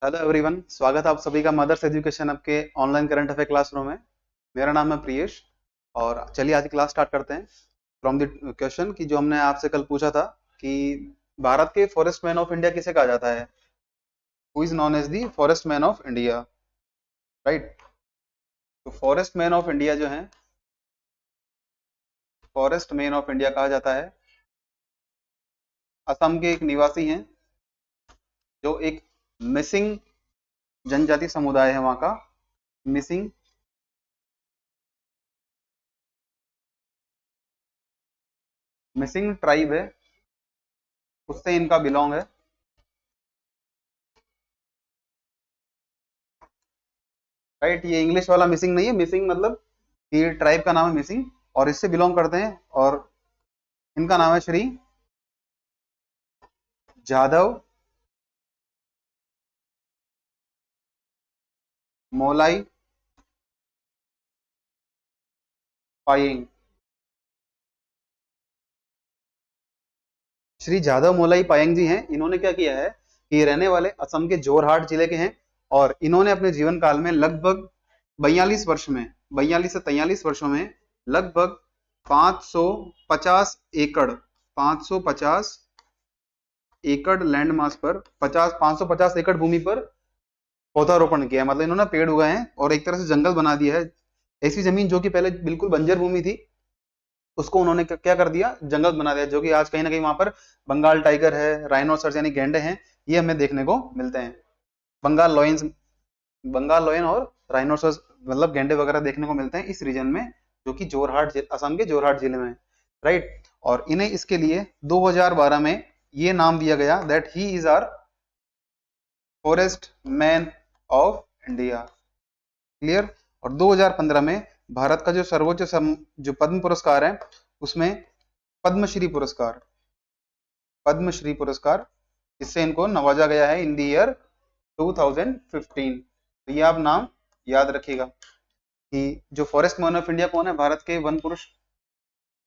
Hello everyone, स्वागत है आप सभी का मदर्स एजुकेशन आपके ऑनलाइन करंट अफेयर क्लासरूम में। मेरा नाम है प्रियेश और चलिए आज की क्लास स्टार्ट करते हैं। फ्रॉम द क्वेश्चन कि जो हमने आपसे कल पूछा था कि भारत के फॉरेस्ट मैन ऑफ इंडिया किसे कहा जाता है, who is known as the forest man of India, right. तो फॉरेस्ट मैन ऑफ इंडिया जो है, फॉरेस्ट मैन ऑफ इंडिया कहा जाता है असम के एक निवासी हैं जो एक मिसिंग जनजाति समुदाय है वहां का। मिसिंग मिसिंग ट्राइब है, उससे इनका बिलोंग है। राइट, ये इंग्लिश वाला मिसिंग नहीं है। मिसिंग मतलब ये ट्राइब का नाम है मिसिंग और इससे बिलोंग करते हैं और इनका नाम है श्री जादव मोलाई पायेंग। श्री जादव मोलाई पायेंग जी हैं। इन्होंने क्या किया है कि ये रहने वाले असम के जोरहाट जिले के हैं और इन्होंने अपने जीवन काल में लगभग 42 वर्ष में, 42 से 43 वर्षों में लगभग 550 एकड़, 550 एकड़ लैंड मास पर 550 एकड़ भूमि पर पौधारोपण किया है। मतलब इन्होंने पेड़ उगाए हैं और एक तरह से जंगल बना दिया है। ऐसी जमीन जो कि पहले बिल्कुल बंजर भूमि थी, उसको उन्होंने क्या कर दिया, जंगल बना दिया। जो कि आज कहीं ना कहीं वहां पर बंगाल टाइगर है, राइनोसर्स यानी गैंडे हैं, ये हमें देखने को मिलते हैं। बंगाल लॉयंस, बंगाल लॉयन और राइनोसर्स मतलब गैंडे वगैरह देखने को मिलते हैं इस रीजन में, जो कि असम के जोरहाट जिले में, राइट। और इन्हें इसके लिए 2012 में ये नाम दिया गया that he is are forest man of India. Clear. और 2015 में भारत का जो सर्वोच्च जो पद्म पुरस्कार है, उसमें पद्मश्री पुरस्कार, पद्मश्री पुरस्कार, इससे इनको नवाजा गया है इन द ईयर 2015। तो ये आप नाम याद रखिएगा कि जो फॉरेस्ट मैन ऑफ इंडिया कौन है, भारत के वन पुरुष,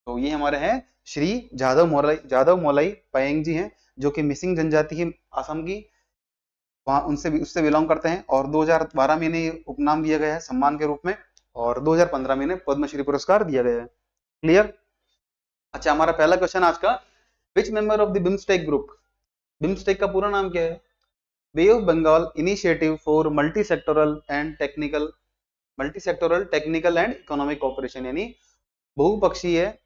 तो ये हमारे हैं श्री जादव मोलाई पायेंग जी हैं, जो कि मिसिंग जनजाति की असम की, वहां उनसे भी उससे बिलोंग करते हैं। और 2012 में इन्हें उपनाम दिया गया है सम्मान के रूप में और 2015 में इन्हें पद्मश्री पुरस्कार दिया गया है। क्लियर। अच्छा, हमारा पहला क्वेश्चन आज का, which member of the BIMSTEC group, BIMSTEC का पूरा नाम क्या है, Bay of Bengal initiative for multi sectoral technical and economic cooperation, यानी बहुपक्षीय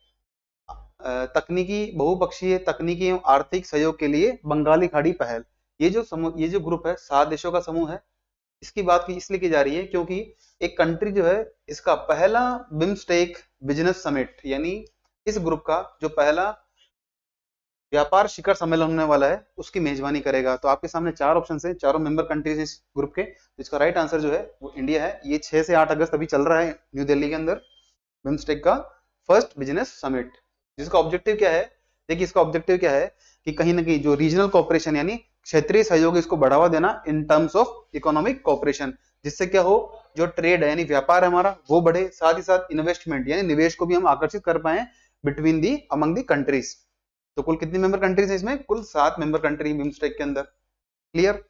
बहुपक्षीय तकनीकी एवं आर्थिक सहयोग के लिए बंगाली खाड़ी पहल। ये जो ग्रुप है 7 देशों का समूह है। इसकी बात की इसलिए की जा रही है क्योंकि एक कंट्री जो है, इसका पहला बिम्स्टेक बिजनेस समिट, यानी इस ग्रुप का जो पहला व्यापार शिखर सम्मेलन होने वाला है, उसकी मेजबानी करेगा। तो आपके सामने चार ऑप्शन है, चारों मेंबर कंट्रीज इस ग्रुप के। इसका राइट आंसर जो है वो इंडिया है। ये 6 से 8 अगस्त अभी चल रहा है न्यू दिल्ली के अंदर, बिम्स्टेक का फर्स्ट बिजनेस समिट। जिसका ऑब्जेक्टिव क्या है, देखिए इसका ऑब्जेक्टिव क्या है कि कहीं ना कहीं जो रीजनल कोऑपरेशन यानी क्षेत्रीय सहयोग, इसको बढ़ावा देना in terms of economic cooperation, जिससे क्या हो, जो ट्रेड है यानी व्यापार है हमारा वो बढ़े, साथ ही साथ इन्वेस्टमेंट यानी निवेश को भी हम आकर्षित कर पाए between the among the countries. तो कुल कितनी मेंबर कंट्रीज है इसमें, कुल 7 मेंबर कंट्री बिम्स्टेक के अंदर। क्लियर।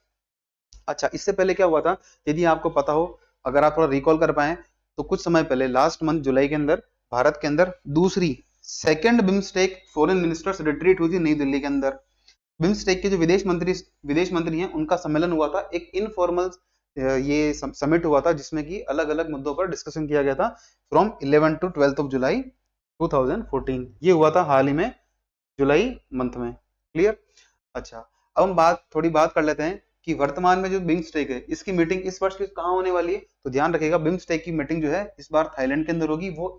अच्छा, इससे पहले क्या हुआ था, यदि आपको पता हो, अगर आप थोड़ा रिकॉल कर पाए, तो कुछ समय पहले लास्ट मंथ जुलाई के अंदर भारत के अंदर दूसरी second BIMSTEC foreign ministers retreat हुई थी नई दिल्ली के अंदर। बिम्स्टेक के जो विदेश मंत्री हैं, उनका सम्मेलन हुआ था, एक इनफॉर्मल ये समिट हुआ था, जिसमें कि अलग अलग मुद्दों पर डिस्कशन किया गया था फ्रॉम 11 टू 12 ऑफ जुलाई 2014। ये हुआ था हाल ही में जुलाई मंथ में। क्लियर। अच्छा, अब हम थोड़ी बात कर लेते हैं कि वर्तमान में जो बिम्स्टेक है, इसकी मीटिंग इस वर्ष की कहाँ होने वाली है। तो ध्यान रखिएगा, बिम्स्टेक की मीटिंग जो है इस बार थाईलैंड के अंदर होगी। वो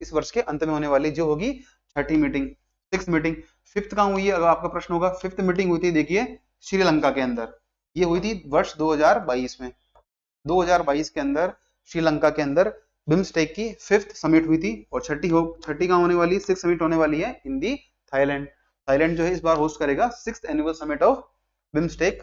इस वर्ष के अंत में होने वाली जो होगी छठी मीटिंग, सिक्स मीटिंग। फिफ्थ कहाँ हुई है, अगर आपका प्रश्न होगा, फिफ्थ मीटिंग हुई थी, देखिए श्रीलंका के अंदर। ये हुई थी वर्ष 2022 में, 2022 के अंदर श्रीलंका के अंदर बिम्स्टेक की फिफ्थ समिट हुई थी। और छठी कहाँ होने वाली है, सिक्स समिट होने वाली है इन दी थाईलैंड। थाईलैंड जो है इस बार होस्ट करेगा six annual summit of BIMSTEC.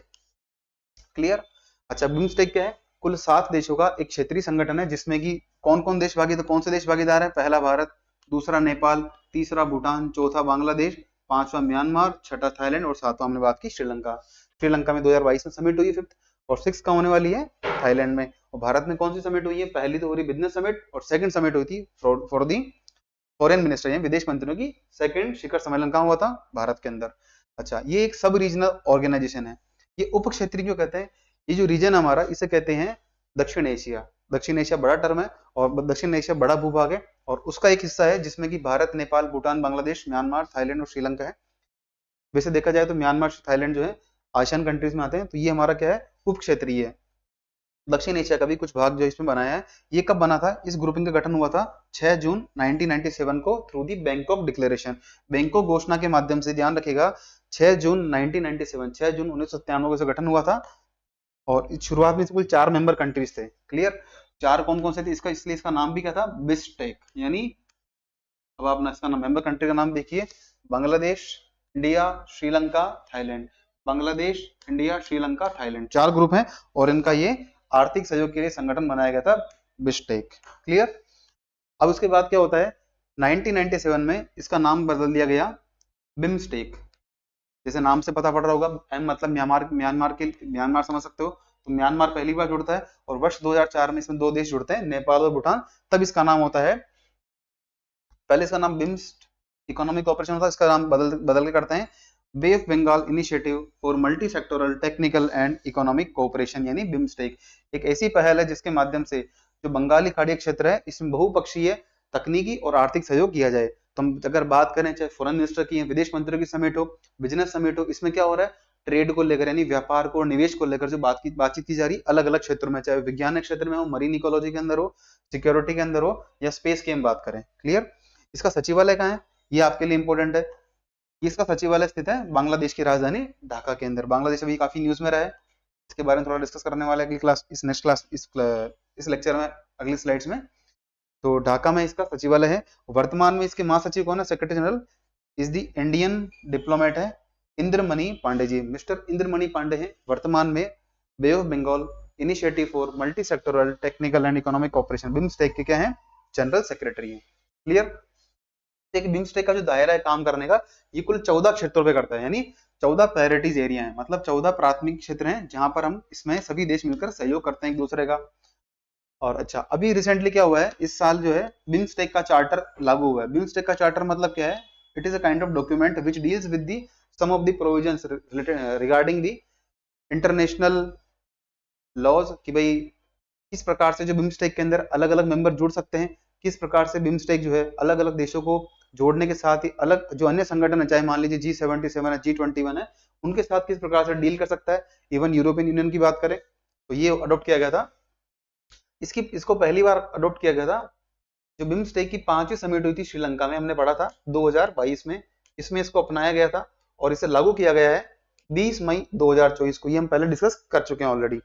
Clear. अच्छा, बिम्स्टेक क्या है, कुल 7 देशों का एक क्षेत्रीय संगठन है, जिसमें कि कौन कौन देश भागीदार, कौन से देश भागीदार है, पहला भारत, दूसरा नेपाल, तीसरा भूटान, चौथा बांग्लादेश, पांचवा म्यांमार, छठा थाईलैंड और सातवां हमने बात की श्रीलंका। श्रीलंका में 2022 में समिट हुई फिफ्थ। और 6 कहाँ होने वाली है, थाईलैंड में। और भारत में कौन सी समिट हुई है, पहली तो हो रही बिजनेस समिट, और सेकंड समिट हुई थी फॉर दी फॉरेन मिनिस्टर, यानी विदेश मंत्रियों की सेकंड शिखर सम्मेलन कहाँ हुआ था, भारत के अंदर। अच्छा, ये एक सब रीजनल ऑर्गेनाइजेशन है। ये उप क्षेत्रीय क्यों कहते हैं, ये जो रीजन हमारा इसे कहते हैं दक्षिण एशिया। दक्षिण एशिया बड़ा टर्म है, और दक्षिण एशिया बड़ा भूभाग है, और उसका एक हिस्सा है जिसमें कि भारत, नेपाल, भूटान, बांग्लादेश, म्यांमार, थाईलैंड और श्रीलंका है। वैसे देखा जाए तो म्यांमार, थाईलैंड जो है आसियान कंट्रीज में आते हैं, तो ये हमारा क्या है, उप क्षेत्रीय है। दक्षिण एशिया का भी कुछ भाग जो इसमें बनाया है। ये कब बना था, इस ग्रुपिंग का गठन हुआ था 6 जून 1997 को through the Bangkok declaration. Bangkok घोषणा के माध्यम से, ध्यान रखिएगा, 6 जून 1997, 6 जून 1997 को इसे गठन हुआ था। और इस शुरुआत में कुल 4 मेंबर कंट्रीज थे, क्लियर। 4 कौन कौन से थे, इसका इसलिए इसका नाम भी क्या था, बिस्टेक, यानी अब आप इसका नाम, मेंबर कंट्री का नाम देखिए, Bangladesh, India, Sri Lanka, Thailand. Bangladesh, India, Sri Lanka, Thailand, 4 group हैं, और इनका ये आर्थिक सहयोग के लिए संगठन बनाया गया था, बिस्टेक, क्लियर। अब उसके बाद क्या होता है, 1997 में इसका नाम बदल दिया गया बिम्स्टेक। जैसे नाम से पता पड़ रहा होगा, एम मतलब म्यांमार, म्यांमार समझ सकते हो, तो म्यांमार पहली बार जुड़ता है, और वर्ष 2004 में इसमें 2 देश जुड़ते हैं, नेपाल और भूटान, तब इसका नाम होता है, पहले इसका नाम बिम्स्ट इकोनॉमिक कॉर्पोरेशन होता है, इसका नाम बदल के करते हैं Bay of Bengal initiative for multi sectoral technical and economic cooperation, यानी बिम्स्टेक। एक ऐसी पहल है जिसके माध्यम से जो बंगाली खाड़ी क्षेत्र है, इसमें बहुपक्षीय तकनीकी और आर्थिक सहयोग किया जाए। तो हम अगर बात करें, चाहे फॉरेन मिनिस्टर की, विदेश मंत्रियों की समिट हो, बिजनेस समिट हो, इसमें क्या हो रहा है, ट्रेड को लेकर, यानी व्यापार को और निवेश को लेकर जो बातचीत की जा रही है अलग अलग क्षेत्रों में, चाहे विज्ञान के क्षेत्र में हो, मरीन इकोलॉजी के अंदर हो, सिक्योरिटी के अंदर हो, या स्पेस की हम बात करें, क्लियर। इसका सचिवालय कहाँ है, ये आपके लिए इंपॉर्टेंट है। इसका सचिवालय स्थित है बांग्लादेश की राजधानी ढाका के अंदर। बांग्लादेश अभी काफी न्यूज में रहा है, इसके बारे में थोड़ा डिस्कस करने वाले अगली क्लास, इस नेक्स्ट क्लास, इस लेक्चर में, अगली स्लाइड्स में। तो ढाका में इसका सचिवालय है। वर्तमान में इसके महासचिव कौन है, secretary general is the Indian diplomat है इंद्रमणि पांडे जी, मिस्टर इंद्रमणि पांडे हैं वर्तमान में Bay of Bengal initiative for multi sectoral technical and economic cooperation, BIMSTEC के क्या है, जनरल सेक्रेटरी है, क्लियर। एक बिम्स्टेक का जो दायरा है काम करने का, ये कुल 14 क्षेत्रों पे करता है, यानी 14 प्रायोरिटीज एरिया है, मतलब 14 प्राथमिक क्षेत्र हैं जहां पर हम इसमें सभी देश मिलकर सहयोग करते हैं एक दूसरे का। और अच्छा, अभी रिसेंटली क्या हुआ है, इस साल जो है बिम्स्टेक का चार्टर लागू हुआ है। बिम्स्टेक का चार्टर मतलब क्या है, it is a kind of document which deals with the some of the provisions regarding the international laws, कि भाई किस प्रकार से जो बिम्स्टेक के अंदर अलग अलग मेंबर जुड़ सकते हैं, किस प्रकार से बिम्स्टेक जो है अलग अलग देशों को जोड़ने के साथ ही अलग जो अन्य संगठन है, चाहे मान लीजिए G77 है, G21 है, उनके साथ किस प्रकार से डील कर सकता है। इवन यूरोपियन यूनियन की बात करें तो ये अडॉप्ट किया गया था, इसको पहली बार अडॉप्ट किया गया था जो बिम्स्टेक की 5वीं समिट हुई थी श्रीलंका में, हमने पढ़ा था 2022 में, इसमें इसको अपनाया गया था और इसे लागू किया गया है 20 मई 2024 को। ये हम पहले डिस्कस कर चुके हैं ऑलरेडी।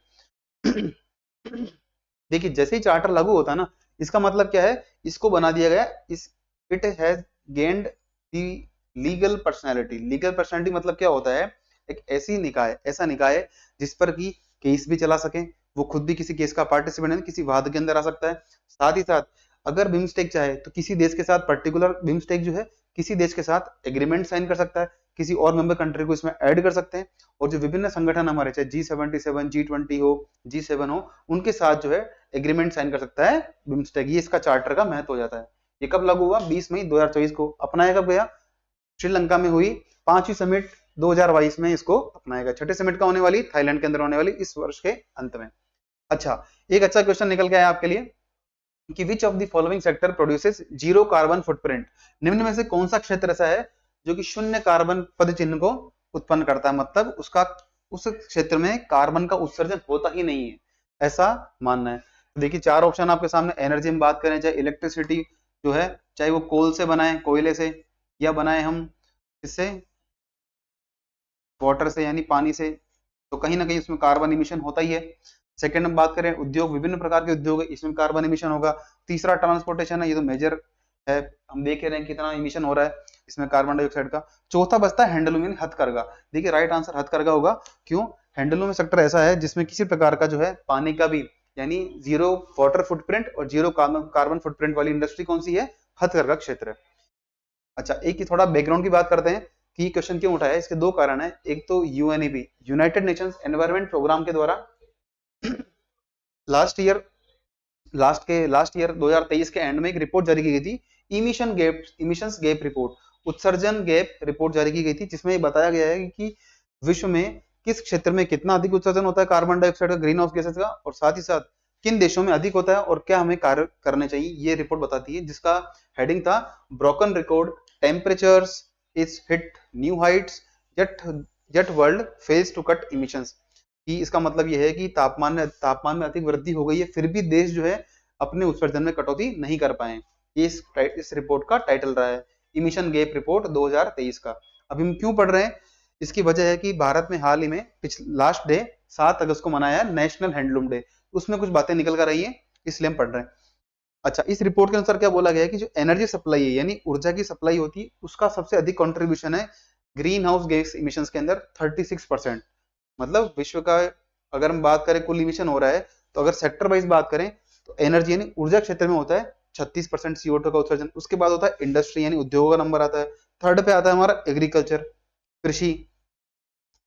देखिए, जैसे ही चार्टर लागू होता है ना, इसका मतलब क्या है, इसको बना दिया गया, इस it has gained the legal personality. Legal personality मतलब क्या होता है, एक ऐसा निकाय जिस पर की केस भी चला सके, वो खुद भी किसी केस का पार्टिसिपेंट है, किसी वाद के अंदर आ सकता है। साथ ही साथ अगर बिम्स्टेक चाहे तो किसी देश के साथ, पर्टिकुलर बिम्स्टेक जो है किसी देश के साथ एग्रीमेंट साइन कर सकता है, किसी और मेंबर कंट्री को इसमें ऐड कर सकते हैं, और जो विभिन्न संगठन हमारे, चाहे G77, G20 हो, G7 हो, उनके साथ जो है एग्रीमेंट साइन कर सकता है बिम्स्टेक। ये इसका चार्टर का महत्व हो जाता है। ये कब लागू हुआ, 20 मई 2024 को। अपनाया कब गया, श्रीलंका में हुई 5वीं समिट 2022 में इसको अपनाया गया। छठी समिट का होने वाली, थाईलैंड के अंदर होने वाली, इस वर्ष के अंत में। अच्छा, एक अच्छा क्वेश्चन निकल के आया आपके लिए कि विच of the following sector produces zero carbon footprint. निम्न में से कौन सा क्षेत्र ऐसा है जो कि शून्य कार्बन पद चिन्ह को उत्पन्न करता है, मतलब उसका उस क्षेत्र में कार्बन का उत्सर्जन होता ही नहीं है, ऐसा मानना है। तो देखिए 4 ऑप्शन आपके सामने। एनर्जी में बात करें, चाहे इलेक्ट्रिसिटी जो है, चाहे वो कोल से बनाए, कोयले से, या बनाए हम इससे वाटर से, यानी पानी से, तो कहीं ना कहीं उसमें कार्बन इमिशन होता ही है। सेकंड हम बात करें उद्योग, विभिन्न प्रकार के उद्योग है, इसमें कार्बन इमिशन होगा। तीसरा ट्रांसपोर्टेशन है, ये तो मेजर है, हम देख रहे हैं कितना इमिशन हो रहा है इसमें कार्बन डाइऑक्साइड का। चौथा बचता है हैंडलूम यानी हथकरघा। देखिए राइट आंसर हथकरघा होगा। क्यों, हैंडलूम सेक्टर ऐसा है जिसमें किसी प्रकार का जो है पानी का भी, यानी जीरो वाटर फुटप्रिंट और जीरो कार्बन फुटप्रिंट वाली इंडस्ट्री कौन सी है, हथकरघा क्षेत्र है। अच्छा, एक ही थोड़ा बैकग्राउंड की बात करते हैं कि ये क्वेश्चन क्यों उठाया है। इसके 2 कारण है। एक तो UNEP, United Nations Environment Programme के द्वारा लास्ट ईयर 2023 के एंड में एक रिपोर्ट जारी की गई थी, इमिशंस गैप रिपोर्ट, उत्सर्जन गैप रिपोर्ट जारी की गई थी, जिसमें ये बताया गया है कि विश्व में किस क्षेत्र में कितना अधिक उत्सर्जन होता है कार्बन डाइऑक्साइड का, ग्रीन हाउस गैसेस का, और साथ ही साथ किन देशों में अधिक होता है और क्या हमें कार्य करने चाहिए, ये रिपोर्ट बताती है, जिसका हेडिंग था broken record, temperatures is hit new heights, jet jet world fails to cut emissions. कि इसका मतलब यह है कि तापमान में अधिक वृद्धि हो गई है, फिर भी देश जो है अपने उत्सर्जन में कटौती नहीं कर पाए। ये इस रिपोर्ट का टाइटल रहा है, इमिशन गैप रिपोर्ट 2023 का। अभी हम क्यों पढ़ रहे हैं, इसकी वजह है कि भारत में हाल ही में लास्ट डे 7 अगस्त को मनाया है नेशनल हैंडलूम डे, उसमें कुछ बातें निकल कर आई है, इसलिए हम पढ़ रहे हैं। अच्छा, इस रिपोर्ट के अनुसार क्या बोला गया है कि जो एनर्जी सप्लाई है यानी ऊर्जा की सप्लाई होती है, उसका सबसे अधिक कंट्रीब्यूशन है ग्रीन हाउस गैस इमिशंस के अंदर 36%। मतलब विश्व का अगर हम बात करें कुल इमिशन हो रहा है, तो अगर सेक्टर वाइज बात करें तो एनर्जी यानी ऊर्जा क्षेत्र में होता है 36% CO2 का उत्सर्जन। उसके बाद होता है इंडस्ट्री यानी उद्योग का नंबर आता है। थर्ड पे आता है हमारा एग्रीकल्चर, कृषि।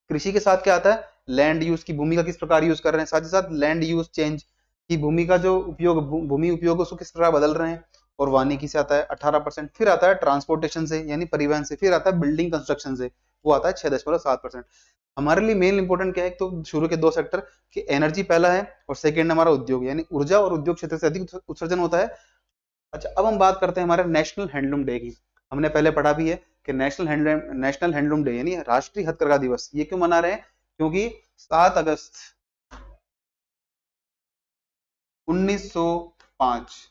कृषि के साथ क्या आता है, लैंड यूज की भूमि का किस प्रकार यूज कर रहे हैं, साथ ही साथ लैंड यूज चेंज की भूमि का जो उपयोग, भूमि उपयोग उसको किस प्रकार बदल रहे हैं। और वानिकी से आता है 18%। फिर आता है ट्रांसपोर्टेशन से यानी परिवहन से। फिर आता है बिल्डिंग कंस्ट्रक्शन से, वो आता है 6.7%। हमारे लिए मेन इंपॉर्टेंट क्या है, तो शुरू के दो सेक्टर कि एनर्जी पहला है और सेकंड हमारा उद्योग यानी ऊर्जा और उद्योग क्षेत्र से अधिक उत्सर्जन होता है। अच्छा, अब हम बात करते हैं हमारे नेशनल हैंडलूम डे की। हमने पहले पढ़ा भी है कि नेशनल हैंडलूम डे यानी राष्ट्रीय हथकरघा दिवस, ये क्यों मना रहे हैं, क्योंकि 7 अगस्त 1905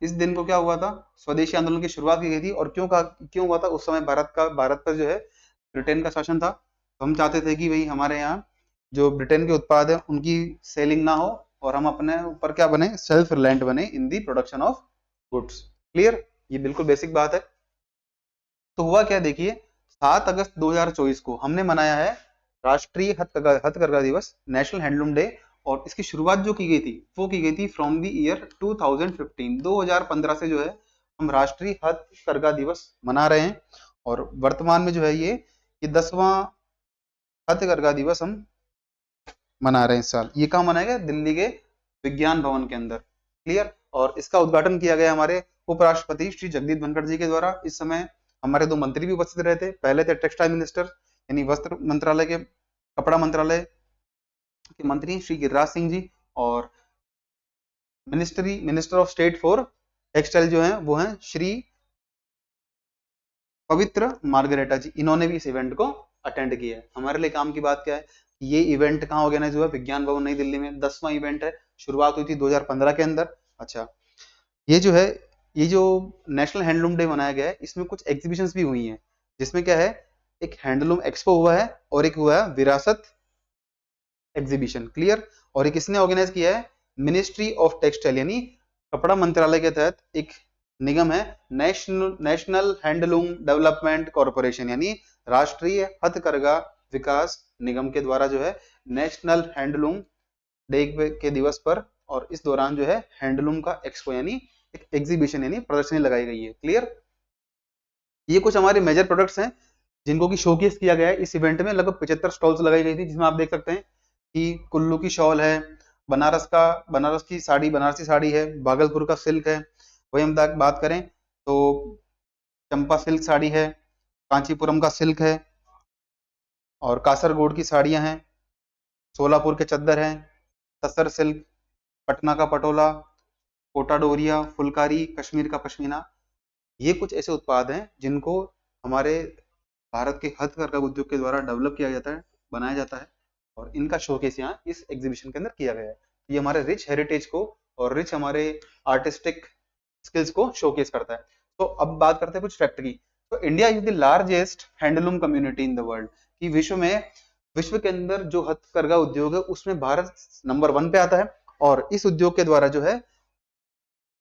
इस दिन को क्या हुआ था, स्वदेशी आंदोलन की शुरुआत की गई थी। और क्यों हुआ था, उस समय भारत पर जो है ब्रिटेन का शासन था, तो हम चाहते थे कि भाई हमारे यहाँ जो ब्रिटेन के उत्पाद है उनकी सेलिंग ना हो और हम अपने ऊपर क्या बने, सेल्फ रिलायंट बने in the production of goods. Clear, ये बिल्कुल बेसिक बात है। तो हुआ क्या देखिए, 7 अगस्त 2024 को हमने मनाया है राष्ट्रीय हथकरघा दिवस, नेशनल हैंडलूम डे। और इसकी शुरुआत जो की गई थी वो की गई थी फ्रॉम द ईयर 2015, 2015 से जो है हम राष्ट्रीय हथकरघा दिवस मना रहे हैं। और वर्तमान में जो है ये 10वां हथकरघा दिवस हम मना रहे हैं इस साल। ये कहाँ मनाया गया, दिल्ली के विज्ञान भवन के अंदर। क्लियर, और इसका उद्घाटन किया गया हमारे उपराष्ट्रपति श्री जगदीप धनखड़ जी के द्वारा। इस समय हमारे दो मंत्री भी उपस्थित रहे थे, पहले थे टेक्सटाइल मिनिस्टर यानी वस्त्र मंत्रालय के, कपड़ा मंत्रालय के मंत्री श्री गिरिराज सिंह जी, और minister of state for textile जो है वो हैं श्री पवित्र मार्गरेटा जी। इन्होंने भी इस इवेंट को अटेंड किया है। हमारे लिए काम की बात क्या है, ये इवेंट कहाँ ऑर्गेनाइज हुआ, विज्ञान भवन नई दिल्ली में। 10वां इवेंट है, शुरुआत हुई थी 2015 के अंदर। अच्छा, ये जो है, ये जो नेशनल हैंडलूम डे मनाया गया है, इसमें कुछ एग्जीबिशंस भी हुई हैं, जिसमें क्या है, एक हैंडलूम एक्सपो हुआ है और एक हुआ है विरासत एग्जीबिशन। क्लियर, और ये किसने ऑर्गेनाइज किया है, मिनिस्ट्री ऑफ टेक्सटाइल यानी कपड़ा मंत्रालय के तहत एक निगम है, नेशनल हैंडलूम डेवलपमेंट कॉरपोरेशन यानी राष्ट्रीय हथकरघा विकास निगम के द्वारा जो है नेशनल हैंडलूम डे के दिवस पर और इस दौरान जो है हैंडलूम का एक्सपो यानी एक एग्जीबिशन यानी प्रदर्शनी लगाई गई है। क्लियर, ये कुछ हमारे मेजर प्रोडक्ट्स हैं जिनको की शोकेस किया गया है इस इवेंट में। लगभग 75 स्टॉल्स लगाई गई थी, जिसमें आप देख सकते हैं कि कुल्लू की शॉल है, बनारस की साड़ी, बनारसी साड़ी है, भागलपुर का सिल्क है। वही हम बात करें तो चंपा सिल्क साड़ी है, कांचीपुरम का सिल्क है, और कासरगोड की साड़ियां हैं, सोलापुर के चद्दर हैं, तसर सिल्क, पटना का पटोला, कोटा डोरिया, फुलकारी, कश्मीर का पश्मीना। ये कुछ ऐसे उत्पाद हैं जिनको हमारे भारत के हथकरघा उद्योग के द्वारा डेवलप किया जाता है, बनाया जाता है, और इनका शोकेस यहाँ इस एग्जीबिशन के अंदर किया गया है। ये हमारे रिच हेरिटेज को और रिच हमारे आर्टिस्टिक स्किल्स को शोकेस करता है। तो अब बात करते हैं कुछ फैक्ट की। तो India is the largest handloom community in the world, कि विश्व के अंदर जो हथकरघा उद्योग है उसमें भारत नंबर 1 पे आता है। और इस उद्योग के द्वारा जो है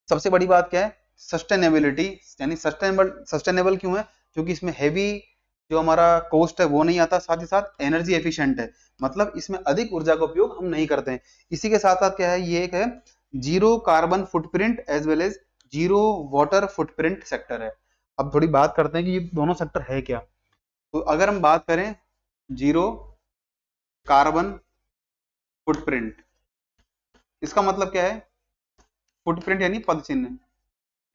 सबसे बड़ी बात क्या है, सस्टेनेबिलिटी यानी सस्टेनेबल क्यों है, क्योंकि इसमें हैवी जो हमारा कोस्ट है वो नहीं आता, साथ ही साथ एनर्जी एफिशिएंट है, मतलब इसमें अधिक ऊर्जा का उपयोग हम नहीं करते हैं। इसी के साथ साथ क्या है, ये एक है zero carbon footprint as well as zero water footprint sector है। अब थोड़ी बात करते हैं कि ये दोनों सेक्टर है क्या। तो अगर हम बात करें जीरो कार्बन फुटप्रिंट, इसका मतलब क्या है? फुटप्रिंट यानी पद चिन्ह।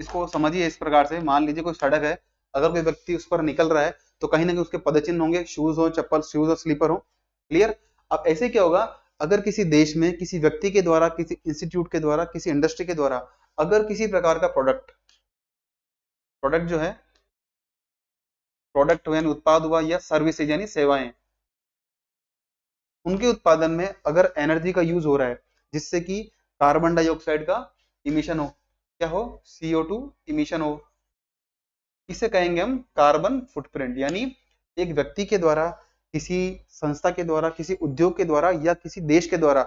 इसको समझिए इस प्रकार से, मान लीजिए कोई सड़क है, अगर कोई व्यक्ति उस पर निकल रहा है तो कहीं ना कहीं उसके पद चिन्ह होंगे, शूज हो, चप्पल, शूज और स्लीपर हो। क्लियर? अब ऐसे क्या होगा, अगर किसी देश में किसी व्यक्ति के द्वारा, किसी इंस्टीट्यूट के द्वारा, किसी इंडस्ट्री के द्वारा अगर किसी प्रकार का प्रोडक्ट प्रोडक्ट जो है प्रोडक्ट यानी उत्पाद हुआ, या सर्विसेज यानी सेवाएं, उनके उत्पादन में अगर एनर्जी का यूज हो रहा है जिससे कि कार्बन डाइऑक्साइड का इमिशन हो, क्या हो? CO2 इमिशन हो, इसे कहेंगे हम कार्बन फुटप्रिंट। यानी एक व्यक्ति के द्वारा, किसी संस्था के द्वारा, किसी उद्योग के द्वारा या किसी देश के द्वारा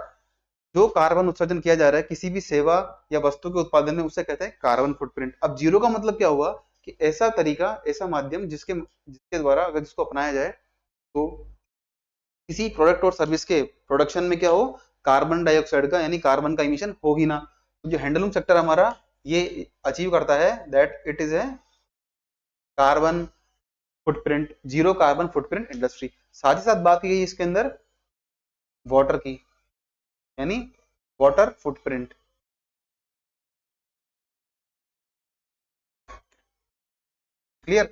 जो कार्बन उत्सर्जन किया जा रहा है किसी भी सेवा या वस्तु के उत्पादन में, उसे कहते हैं कार्बन फुटप्रिंट। अब जीरो का मतलब क्या हुआ कि ऐसा तरीका, ऐसा माध्यम जिसके जिसके द्वारा अगर जिसको अपनाया जाए तो किसी प्रोडक्ट और सर्विस के प्रोडक्शन में क्या हो, कार्बन डाइऑक्साइड का यानी कार्बन का इमिशन हो ही ना। तो जो हैंडलूम सेक्टर हमारा ये अचीव करता है that it is a carbon footprint, zero carbon footprint industry. साथ ही साथ बात की गई इसके अंदर वाटर की, यानी water footprint. Clear?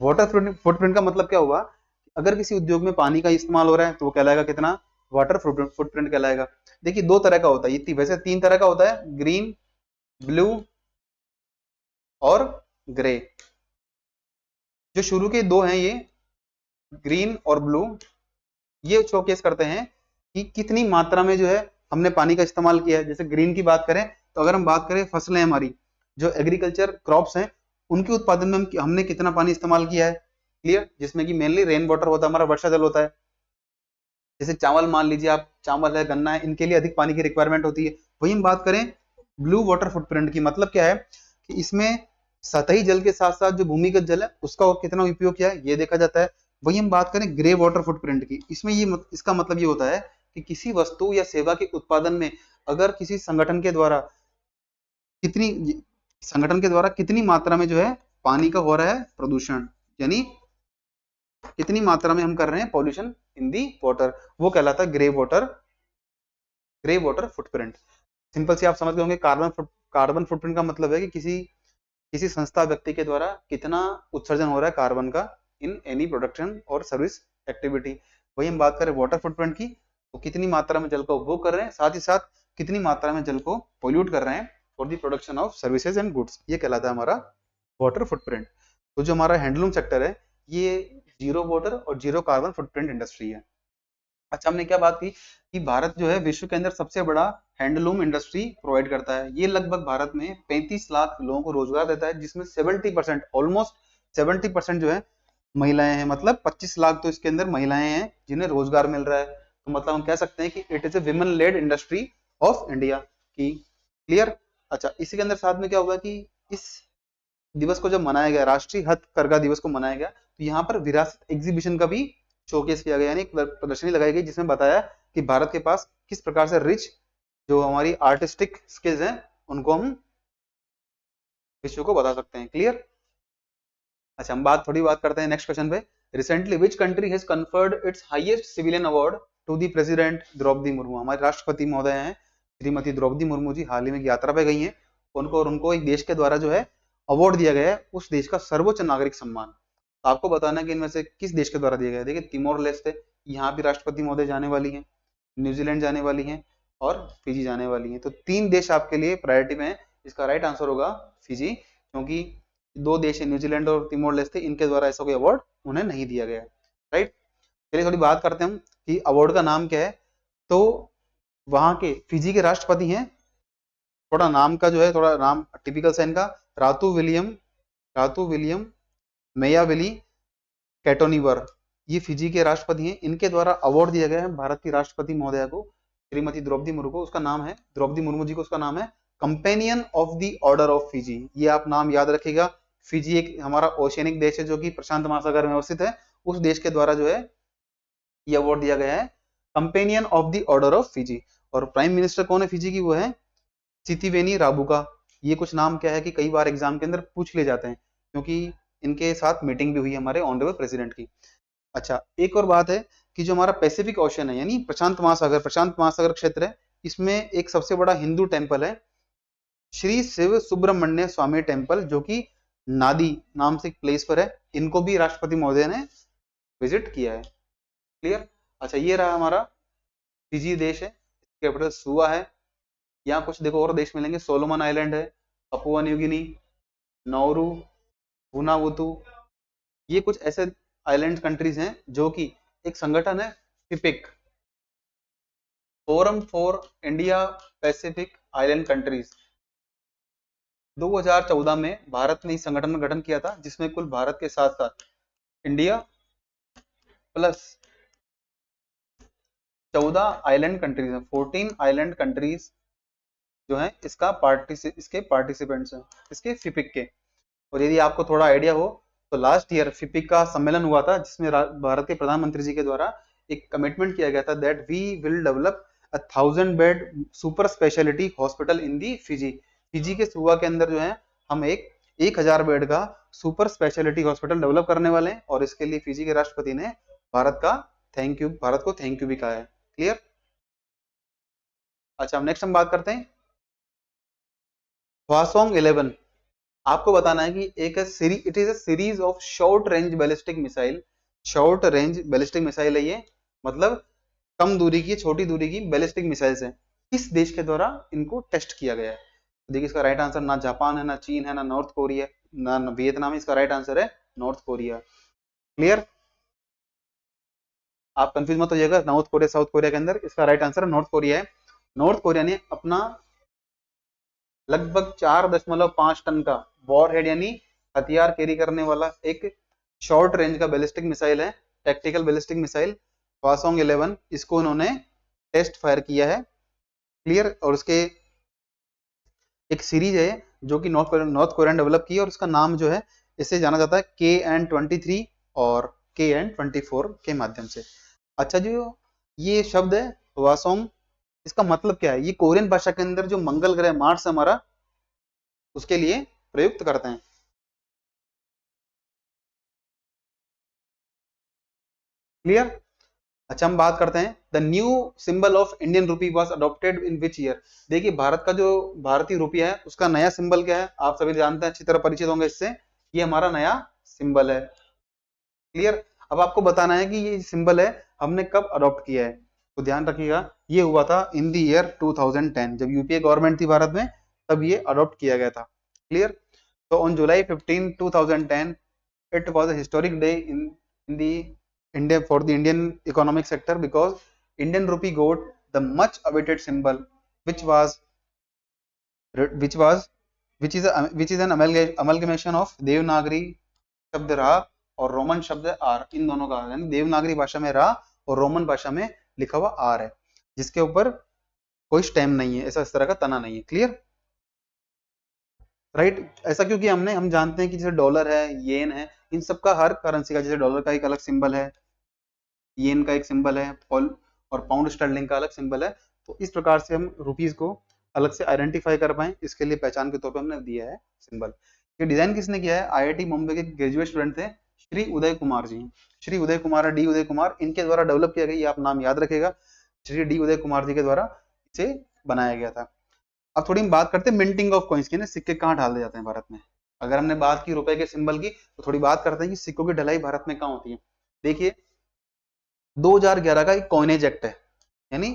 Water footprint का मतलब क्या हुआ, अगर किसी उद्योग में पानी का इस्तेमाल हो रहा है तो वो कहलाएगा कितना, वाटर फुटप्रिंट कहलाएगा। देखिए दो तरह का होता है, ये वैसे तीन तरह का होता है, ग्रीन, ब्लू और ग्रे। जो शुरू के दो हैं, ये ग्रीन और ब्लू, ये शोकेस करते हैं कि कितनी मात्रा में जो है हमने पानी का इस्तेमाल किया है। जैसे ग्रीन की बात करें तो अगर हम बात करें फसलें, हमारी जो एग्रीकल्चर क्रॉप्स हैं उनके उत्पादन में हमने कितना पानी इस्तेमाल किया है। क्लियर? जिसमें कि मेनली रेन वाटर होता है, हमारा वर्षा जल होता है। जैसे चावल मान लीजिए आप, चावल है, गन्ना है, इनके लिए अधिक पानी की रिक्वायरमेंट होती है। वही हम बात करें ब्लू वाटर फुटप्रिंट की, मतलब क्या है कि इसमें सतही जल के साथ साथ जो भूमिगत जल है उसका कितना उपयोग किया है ये देखा जाता है। वही हम बात करें ग्रे वाटर फुटप्रिंट की, इसमें इसका मतलब ये होता है कि किसी वस्तु या सेवा के उत्पादन में अगर किसी कितनी संगठन के द्वारा कितनी मात्रा में जो है पानी का हो रहा है प्रदूषण, यानी कितनी मात्रा में हम कर रहे हैं पॉल्यूशन इन दी वाटर, वो कहलाता है ग्रे वाटर फुटप्रिंट। सिंपल से आप समझ गए होंगे, कार्बन फुटप्रिंट का मतलब है कि किसी किसी संस्था व्यक्ति के द्वारा कितना उत्सर्जन हो रहा है कार्बन का इन एनी प्रोडक्शन और सर्विस एक्टिविटी। वही हम बात करें वाटर फुटप्रिंट की, तो कितनी मात्रा में जल का उपभोग कर रहे हैं, साथ ही साथ कितनी मात्रा में जल को पोल्यूट कर रहे हैं for the production of services and goods, ये कहलाता है हमारा वाटर फुटप्रिंट। तो जो हमारा हैंडलूम सेक्टर है ये जीरो वाटर और जीरो कार्बन फुटप्रिंट इंडस्ट्री है। अच्छा, हमने क्या बात की कि भारत जो है विश्व के अंदर सबसे बड़ा हैंडलूम इंडस्ट्री प्रोवाइड करता है। ये लगभग भारत में 35 लाख लोगों को रोजगार देता है, जिसमें 70%, ऑलमोस्ट 70% जो है महिलाएं हैं। मतलब 25 लाख तो इसके अंदर महिलाएं हैं जिन्हें रोजगार मिल रहा है। तो मतलब हम कह सकते हैं कि it is a women lead industry of India की। क्लियर? अच्छा, इसी के अंदर साथ में क्या होगा कि इस दिवस को जब मनाया गया, राष्ट्रीय हथकरघा दिवस को मनाया गया, तो यहाँ पर विरासत एग्जीबिशन का भी शोकेस किया गया, यानी एक प्रदर्शनी लगाई गई जिसमें बताया कि भारत के पास किस प्रकार से रिच जो हमारी आर्टिस्टिक स्किल्स हैं उनको हम विश्व को बता सकते हैं। क्लियर? अच्छा, हम थोड़ी बात करते हैं नेक्स्ट क्वेश्चन पे। Recently which country has conferred its highest civilian award to the President Droupadi Murmu? हमारे राष्ट्रपति महोदय हैं श्रीमती द्रौपदी मुर्मू जी, हाल ही में यात्रा पे गई हैं उनको, और उनको एक देश के द्वारा जो है अवार्ड दिया गया है, उस देश का सर्वोच्च नागरिक सम्मान। तो आपको बताना है कि इनमें से किस देश के द्वारा दिया गया है। देखिए तिमोर लेस्टे, यहाँ भी राष्ट्रपति महोदय जाने वाली हैं, न्यूजीलैंड जाने वाली हैं और फिजी जाने वाली हैं। तो तीन देश आपके लिए प्रायोरिटी में है। इसका राइट आंसर होगा फिजी, क्योंकि दो देश है न्यूजीलैंड और तिमोर लेस्टे, इनके द्वारा ऐसा कोई अवार्ड उन्हें नहीं दिया गया। राइट? चलिए थोड़ी बात करते हैं हम कि अवार्ड का नाम क्या है। तो वहां के फिजी के राष्ट्रपति हैं, थोड़ा नाम का जो है थोड़ा नाम टिपिकल सा इनका, रातू विलियम मेयावेली कैटोनिवर, ये फिजी के राष्ट्रपति हैं। इनके द्वारा अवार्ड दिया गया है भारत की राष्ट्रपति महोदया को, श्रीमती द्रौपदी मुर्मू को। उसका नाम है, द्रौपदी मुर्मू जी को उसका नाम है companion of the order of Fiji. ये आप नाम याद रखिएगा। फिजी एक हमारा ओशियनिक देश है जो कि प्रशांत महासागर में अवस्थित है, उस देश के द्वारा जो है ये अवार्ड दिया गया है companion of the order of Fiji. और प्राइम मिनिस्टर कौन है फिजी की? वो है सितिवेनी राबुका। ये कुछ नाम क्या है कि कई बार एग्जाम के अंदर पूछ ले जाते हैं, क्योंकि इनके साथ मीटिंग भी हुई हमारे ऑनरेबल प्रेसिडेंट की। अच्छा, एक और बात है कि जो हमारा पैसिफिक ओशन है यानी प्रशांत महासागर क्षेत्र है, इसमें एक सबसे बड़ा हिंदू टेम्पल है, श्री शिव सुब्रमण्य स्वामी टेम्पल, जो कि नादी नाम से एक प्लेस पर है। इनको भी राष्ट्रपति महोदय ने विजिट किया है। क्लियर। अच्छा, ये रहा हमारा फिजी देश है, कैपिटल सुआ है। यहाँ कुछ देखो और देश मिलेंगे, सोलोमन आइलैंड है, पपुआ न्यू गिनी, नौरू, वुनावुतु। ये कुछ ऐसे आइलैंड कंट्रीज हैं जो कि एक संगठन है, FIPIC, forum for India Pacific island countries. 2014 में भारत ने इस संगठन का गठन किया था, जिसमें कुल भारत के साथ साथ इंडिया प्लस 14 आइलैंड कंट्रीज हैं, 14 आइलैंड कंट्रीज जो हैं इसके पार्टिसिपेंट्स हैं, इसके फिपिक के। और यदि आपको थोड़ा आइडिया हो तो लास्ट ईयर फिपिक का सम्मेलन हुआ था, जिसमें भारत के प्रधानमंत्री जी के द्वारा एक कमिटमेंट किया गया था that we will develop 1000 bed super speciality hospital in the Fiji. Fiji के सुआ के अंदर जो है हम एक 1000 बेड का सुपर स्पेशलिटी हॉस्पिटल डेवलप करने वाले हैं, और इसके लिए फिजी के राष्ट्रपति ने भारत को थैंक यू भी कहा है। क्लियर। अच्छा, नेक्स्ट हम बात करते हैं हवासोंग 11। आपको बताना है कि it is a series of short range ballistic missile. Short range ballistic missile है ये, मतलब कम दूरी की, छोटी दूरी की बैलिस्टिक मिसाइल्स हैं। किस देश के द्वारा इनको टेस्ट किया गया है? देखिए, इसका राइट आंसर ना जापान है, ना चीन है, ना नॉर्थ कोरिया, ना वियतनाम है। इसका राइट आंसर है नॉर्थ कोरिया। क्लियर। आप कंफ्यूज मत होइएगा नॉर्थ कोरिया साउथ कोरिया के अंदर, इसका राइट आंसर नॉर्थ कोरिया है। नॉर्थ कोरिया ने अपना लगभग 4.5 टन का वॉरहेड यानी हथियार कैरी करने वाला एक शॉर्ट रेंज का बैलिस्टिक मिसाइल है, टैक्टिकल बैलिस्टिक मिसाइल हवासोंग 11, इसको उन्होंने टेस्ट फायर किया है। क्लियर। और उसके एक सीरीज है जो कि नॉर्थ कोरिया ने डेवलप की है, और उसका नाम जो है, इसे जाना जाता है KN-23 और KN-24 के माध्यम से। अच्छा, जो ये शब्द है हवासोंग, इसका मतलब क्या है? ये कोरियन भाषा के अंदर जो मंगल ग्रह मार्स हमारा, उसके लिए प्रयुक्त करते हैं। क्लियर। अच्छा, हम बात करते हैं the new symbol of Indian rupee was adopted in which year. देखिए, भारत का जो भारतीय रुपया है उसका नया सिंबल क्या है, आप सभी जानते हैं, अच्छी तरह परिचित होंगे इससे। ये हमारा नया सिंबल है। क्लियर। अब आपको बताना है कि ये सिंबल है हमने कब अडॉप्ट किया है, तो ध्यान रखिएगा, ये हुआ था इन द ईयर 2010, जब यूपीए गवर्नमेंट थी भारत में, तब ये अडॉप्ट किया गया था। क्लियर। तो on July 15 2010 it was a historic day in the India for the Indian economic sector, because Indian rupee got the much awaited symbol, which was which was which is an amalgamation of Devanagari शब्द रा और Roman शब्द are, इन दोनों का, यानी देवनागरी भाषा में रा और रोमन भाषा में लिखा हुआ आर है, जिसके ऊपर कोई स्टेम नहीं है, ऐसा इस तरह का तना नहीं है। क्लियर। राइट। ऐसा क्योंकि हम जानते हैं कि जैसे डॉलर है, येन है, इन सब का, हर करेंसी का, जैसे डॉलर का एक अलग सिंबल है, येन का एक सिंबल है, और पाउंड स्टर्लिंग का अलग सिंबल है। तो इस प्रकार से हम रुपीज को अलग से आइडेंटिफाई कर पाए, इसके लिए पहचान के तौर पर हमने दिया है सिंबल। ये डिजाइन किसने किया है? IIT मुंबई के ग्रेजुएट स्टूडेंट थे, श्री उदय कुमार जी। श्री उदय कुमार, डी उदय कुमार, इनके द्वारा डेवलप किया गया, ये आप नाम याद रखेगा, श्री डी उदय कुमार जी के द्वारा इसे बनाया गया था। अब थोड़ी हम बात करते हैं मिंटिंग ऑफ कॉइन्स की ना, सिक्के कहाँ ढाले जाते हैं भारत में। अगर हमने बात की रुपए के सिंबल की, तो थोड़ी बात करते हैं कि सिक्कों की ढलाई भारत में कहाँ होती है। देखिए, 2011 का एक कॉइनेज एक्ट है, यानी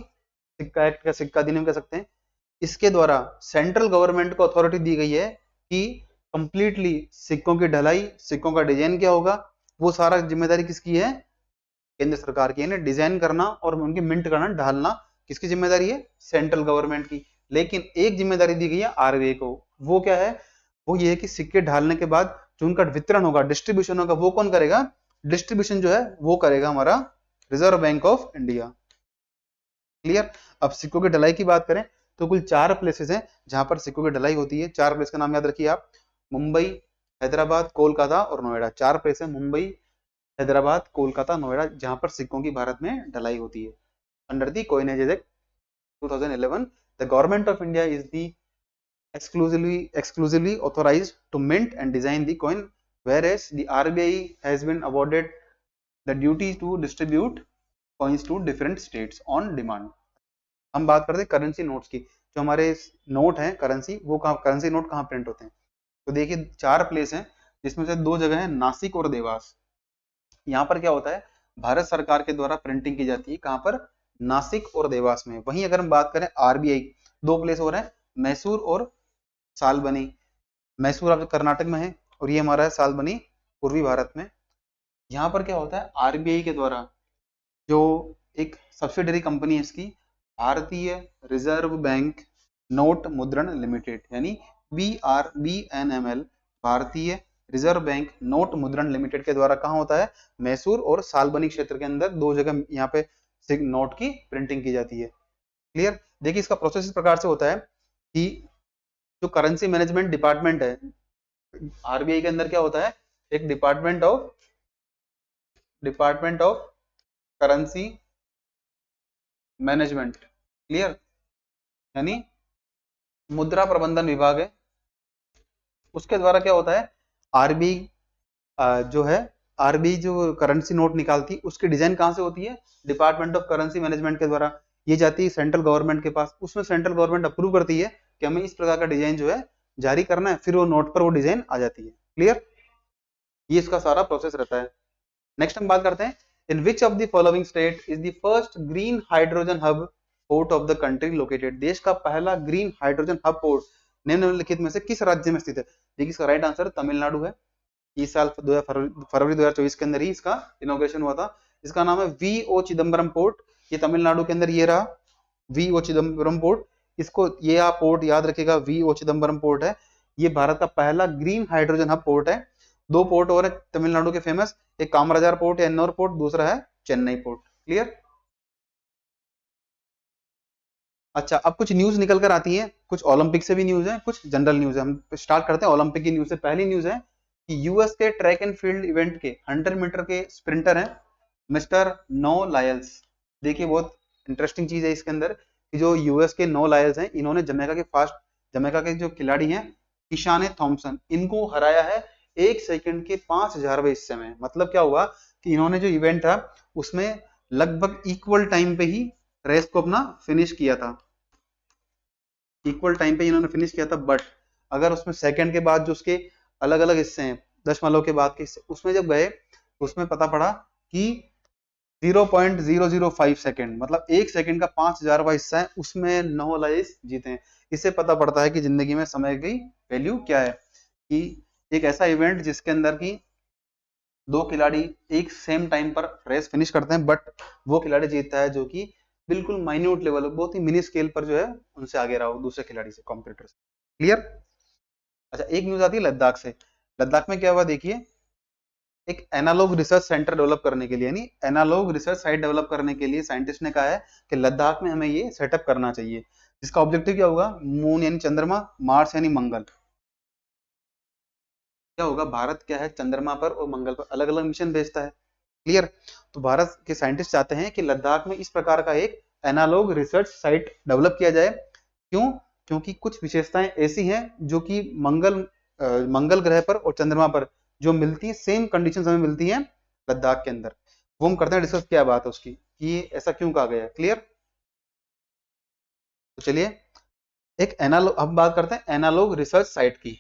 सिक्का एक्ट का सिक्का अधिनियम कह सकते हैं। इसके द्वारा सेंट्रल गवर्नमेंट को अथॉरिटी दी गई है कि कंप्लीटली सिक्कों की ढलाई, सिक्कों का डिजाइन क्या होगा, वो सारा जिम्मेदारी किसकी है? केंद्र सरकार की, यानी डिजाइन करना और उनकी मिंट करना, ढालना किसकी जिम्मेदारी है? सेंट्रल गवर्नमेंट की। लेकिन एक जिम्मेदारी दी गई है आरबीआई को, वो क्या है? वो ये है कि सिक्के ढालने के बाद जो उनका वितरण होगा, डिस्ट्रीब्यूशन होगा, वो कौन करेगा? डिस्ट्रीब्यूशन जो है वो करेगा हमारा reserve bank of India. Clear. अब सिक्कों की ढलाई की बात करें तो कुल 4 प्लेसेस हैं जहां पर सिक्कों की ढलाई होती है। 4 प्लेस का नाम याद रखिए आप, मुंबई, हैदराबाद, कोलकाता और नोएडा। 4 प्लेस है, मुंबई, हैदराबाद, कोलकाता, नोएडा, जहां पर सिक्कों की भारत में ढलाई होती है under the coinage act 2011। The government of India is the exclusively authorized to mint and design the coin, whereas the RBI has been awarded the duty to distribute coins to different states on demand. हम बात करते हैं currency notes की। जो हमारे note हैं currency, वो कहाँ, करेंसी नोट कहाँ प्रिंट होते हैं? तो देखिए 4 प्लेस हैं, जिसमें से 2 जगह है नासिक और देवास। यहाँ पर क्या होता है, भारत सरकार के द्वारा प्रिंटिंग की जाती है, कहाँ पर? नासिक और देवास में। वहीं अगर हम बात करें आरबीआई, 2 प्लेस और है, मैसूर और सालबनी। मैसूर आपके कर्नाटक में है, और ये हमारा है सालबनी पूर्वी भारत में। यहाँ पर क्या होता है, आरबीआई के द्वारा जो एक सब्सिडरी कंपनी है इसकी, भारतीय रिजर्व बैंक नोट मुद्रण लिमिटेड, यानी BRBNML, भारतीय रिजर्व बैंक नोट मुद्रण लिमिटेड के द्वारा कहाँ होता है, मैसूर और सालबनी क्षेत्र के अंदर 2 जगह यहाँ पे नोट की प्रिंटिंग की जाती है। क्लियर? देखिए इसका प्रोसेस इस प्रकार से होता है कि जो करेंसी मैनेजमेंट डिपार्टमेंट है आरबीआई के अंदर, क्या होता है, एक department of currency management. Clear? यानी मुद्रा प्रबंधन विभाग है, उसके द्वारा क्या होता है, आरबीआई जो है, आरबीआई जो करेंसी नोट निकालती है उसकी डिजाइन कहाँ से होती है, डिपार्टमेंट ऑफ करेंसी मैनेजमेंट के द्वारा। ये जाती है सेंट्रल गवर्नमेंट के पास, उसमें सेंट्रल गवर्नमेंट अप्रूव करती है कि हमें इस प्रकार का डिजाइन जो है जारी करना है, फिर वो नोट पर वो डिजाइन आ जाती है। क्लियर? ये इसका सारा प्रोसेस रहता है। नेक्स्ट हम बात करते हैं, in which of the following state is the first green hydrogen hub port of the country located? देश का पहला ग्रीन हाइड्रोजन हब पोर्ट निम्नलिखित में से किस राज्य में स्थित है? देखिए इसका राइट आंसर तमिलनाडु है। इस साल फरवरी 2024 के अंदर ही इसका इनॉग्रेशन हुआ था। इसका नाम है वी ओ चिदम्बरम पोर्ट। ये तमिलनाडु के अंदर ये रहा, वी ओ चिदम्बरम पोर्ट। इसको ये आप पोर्ट याद रखिएगा, वी ओ चिदम्बरम पोर्ट है। ये भारत का पहला ग्रीन हाइड्रोजन हब पोर्ट है। 2 पोर्ट और है तमिलनाडु के फेमस, एक कामराजार पोर्ट या एन्नौर पोर्ट, दूसरा है चेन्नई पोर्ट। क्लियर? अच्छा, अब कुछ न्यूज निकल कर आती है, कुछ ओलंपिक से भी न्यूज है, कुछ जनरल न्यूज है। हम स्टार्ट करते हैं ओलंपिक की न्यूज से। पहली न्यूज है कि यूएस के ट्रैक एंड फील्ड इवेंट के 100 मीटर के स्प्रिंटर हैं मिस्टर नो लायल्स। देखिए बहुत इंटरेस्टिंग चीज है इसके अंदर कि जो यूएस के नो लायल्स हैं, इन्होंने जमैका के जो खिलाड़ी हैं ईशाने थॉम्सन, इनको हराया है 1 सेकंड के 5000वें हिस्से में। मतलब क्या हुआ कि इन्होंने जो इवेंट था उसमें लगभग इक्वल टाइम पे ही रेस को अपना फिनिश किया था, इक्वल टाइम पे इन्होंने फिनिश किया था। बट अगर उसमें सेकंड के बाद जो उसके अलग अलग हिस्से हैं, दशमलव के बाद के हिस्से, उसमें जब गए तो उसमें पता पड़ा कि 0.005 सेकंड, मतलब 1 सेकंड का 5000वां हिस्सा है, उसमें नो लाइस जीते हैं। इससे पता पड़ता है कि जिंदगी में समय की वैल्यू क्या है, कि एक ऐसा इवेंट जिसके अंदर की 2 खिलाड़ी एक सेम टाइम पर रेस फिनिश करते हैं, बट वो खिलाड़ी जीतता है जो कि बिल्कुल माइन्यूट लेवल, बहुत ही मिनी स्केल पर जो है उनसे आगे रहा हो, दूसरे खिलाड़ी से, कॉम्पिटिटर से। क्लियर? अच्छा, एक न्यूज आती है लद्दाख से। लद्दाख में क्या हुआ देखिए, एक एनालॉग रिसर्च सेंटर डेवलप करने के लिए, यानी एनालॉग रिसर्च साइट डेवलप करने के लिए साइंटिस्ट ने कहा है कि लद्दाख में हमें ये सेटअप करना चाहिए, जिसका ऑब्जेक्टिव क्या होगा, मून यानी चंद्रमा, मार्स यानी मंगल। क्या होगा, भारत क्या है, चंद्रमा पर और मंगल पर अलग अलग मिशन भेजता है। क्लियर? तो भारत के साइंटिस्ट चाहते हैं कि लद्दाख में इस प्रकार का एक एनालॉग रिसर्च साइट डेवलप किया जाए। क्यों? क्योंकि कुछ विशेषताएं ऐसी हैं जो कि मंगल ग्रह पर और चंद्रमा पर जो मिलती है, सेम कंडीशंस हमें मिलती हैं लद्दाख के अंदर। वो हम करते हैं डिस्कस, क्या बात है उसकी, कि ये ऐसा क्यों कहा गया है। क्लियर? तो चलिए, एक एनालॉग, अब बात करते हैं एनालॉग रिसर्च साइट की।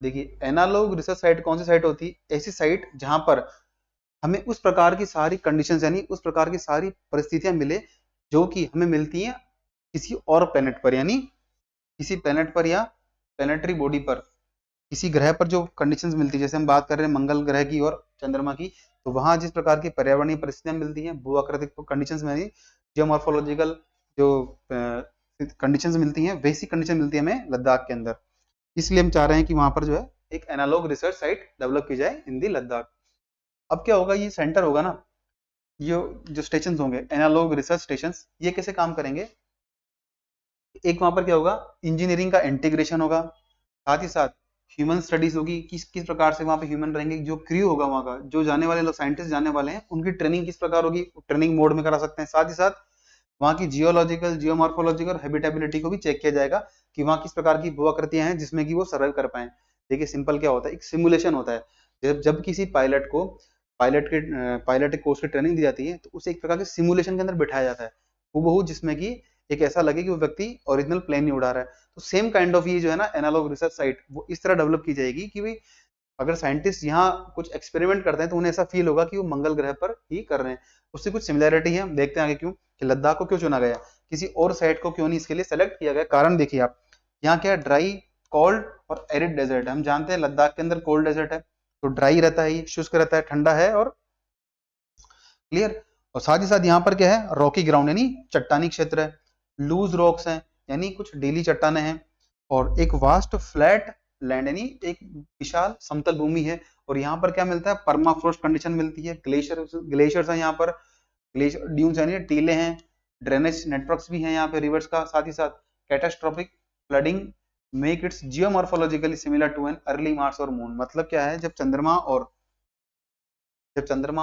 देखिए एनालॉग रिसर्च साइट कौन सी साइट होती है, ऐसी साइट जहां पर हमें उस प्रकार की सारी कंडीशंस, यानी उस प्रकार की सारी परिस्थितियां मिले जो कि हमें मिलती हैं किसी और प्लेनेट पर, यानी किसी प्लेनेट पर या प्लेनेटरी बॉडी पर, किसी ग्रह पर जो कंडीशंस मिलती है। जैसे हम बात कर रहे हैं मंगल ग्रह की और चंद्रमा की, तो वहां जिस प्रकार की पर्यावरणीय परिस्थितियां मिलती हैं, भूआकृतिक कंडीशंस में, जियोमॉर्फोलॉजिकल जो कंडीशंस मिलती हैं, वैसी कंडीशन मिलती है हमें लद्दाख के अंदर। इसलिए हम चाह रहे हैं कि वहां पर जो है एक एनालॉग रिसर्च साइट डेवलप की जाए इन दी लद्दाख। अब क्या होगा, ये सेंटर होगा ना, ये जो स्टेशन होंगे एनालॉग रिसर्च स्टेशन, ये कैसे काम करेंगे, एक वहां पर क्या होगा, इंजीनियरिंग का इंटीग्रेशन होगा, साथ ही साथ ह्यूमन स्टडीज होगी, किस किस प्रकार से वहां पे ह्यूमन रहेंगे, जो क्रू होगा वहां का, जो जाने वाले लोग साइंटिस्ट जाने वाले हैं, उनकी ट्रेनिंग किस प्रकार होगी, ट्रेनिंग मोड में करा सकते हैं। साथ ही साथ वहाँ की जियोलॉजिकल, जियोमॉर्फोलॉजिकल और हैबिटेबिलिटी को भी चेक किया जाएगा कि वहाँ किस प्रकार की भू आकृतियां हैं जिसमें कि वो सर्वाइव कर पाए। देखिए सिंपल क्या होता है, एक सिमुलेशन होता है। जब किसी पायलट के कोर्स की ट्रेनिंग दी जाती है, तो उसे एक प्रकार के सिमुलेशन के अंदर बिठाया जाता है, हूबहू, जिसमें कि एक ऐसा लगे कि वो व्यक्ति ओरिजिनल प्लेन नहीं उड़ा रहा है। तो सेम काइंड ऑफ ये जो है ना एनालॉग रिसर्च साइट वो इस तरह डेवलप की जाएगी कि भाई अगर साइंटिस्ट यहाँ कुछ एक्सपेरिमेंट करते हैं तो उन्हें ऐसा फील होगा कि वो मंगल ग्रह पर ही कर रहे हैं। उससे कुछ सिमिलैरिटी है, हम देखते हैं आगे क्यों कि लद्दाख को क्यों चुना गया, किसी और साइट को क्यों नहीं इसके लिए सेलेक्ट किया गया। कारण देखिए आप, यहाँ क्या ड्राई, कोल्ड और एरिड डेजर्ट है। हम जानते हैं लद्दाख के अंदर कोल्ड डेजर्ट है, तो ड्राई रहता है, ये शुष्क रहता है, ठंडा है और क्लियर। और साथ ही साथ यहाँ पर क्या है, रॉकी ग्राउंड यानी चट्टानी क्षेत्र है, लूज रॉक्स हैं यानी कुछ डेली चट्टाने हैं, और एक वास्ट फ्लैट लैंड यानी एक विशाल समतल भूमि है। और यहाँ पर क्या मिलता है, परमाफ्रोस्ट कंडीशन मिलती है, ग्लेशियर्स हैं यहाँ पर, ग्लेशियर ड्यून्स यानी टीले हैं, ड्रेनेज नेटवर्क्स भी हैं यहाँ पे रिवर्स का, साथ ही साथ catastrophic flooding make its geomorphologically similar to an early Mars और मून। मतलब क्या है, जब चंद्रमा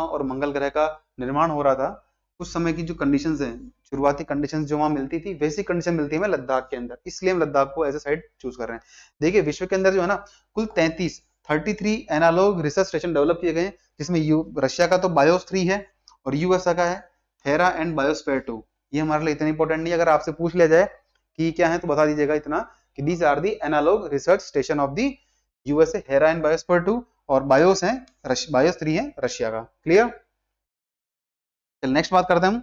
और मंगल ग्रह का निर्माण हो रहा था उस समय की जो कंडीशंस हैं, शुरुआती कंडीशंस जो वहां मिलती थी वैसी कंडीशन मिलती है हमें लद्दाख के अंदर, इसलिए हम लद्दाख को एज ए साइट चूज कर रहे हैं। देखिए विश्व के अंदर जो है ना कुल 33 एनालॉग रिसर्च स्टेशन डेवलप किए गए हैं, जिसमें रशिया का तो बायोस 3 है और यूएसए का है हेरा एंड बायोस्फीयर 2। ये हमारे लिए इतना इंपॉर्टेंट नहीं, अगर आपसे पूछ लिया जाए कि क्या है तो बता दीजिएगा इतना कि these are the analog research station of the USA, HERA and biosphere 2, और बायोस है बायोस 3 है रशिया का। क्लियर। चल नेक्स्ट बात करते हैं हम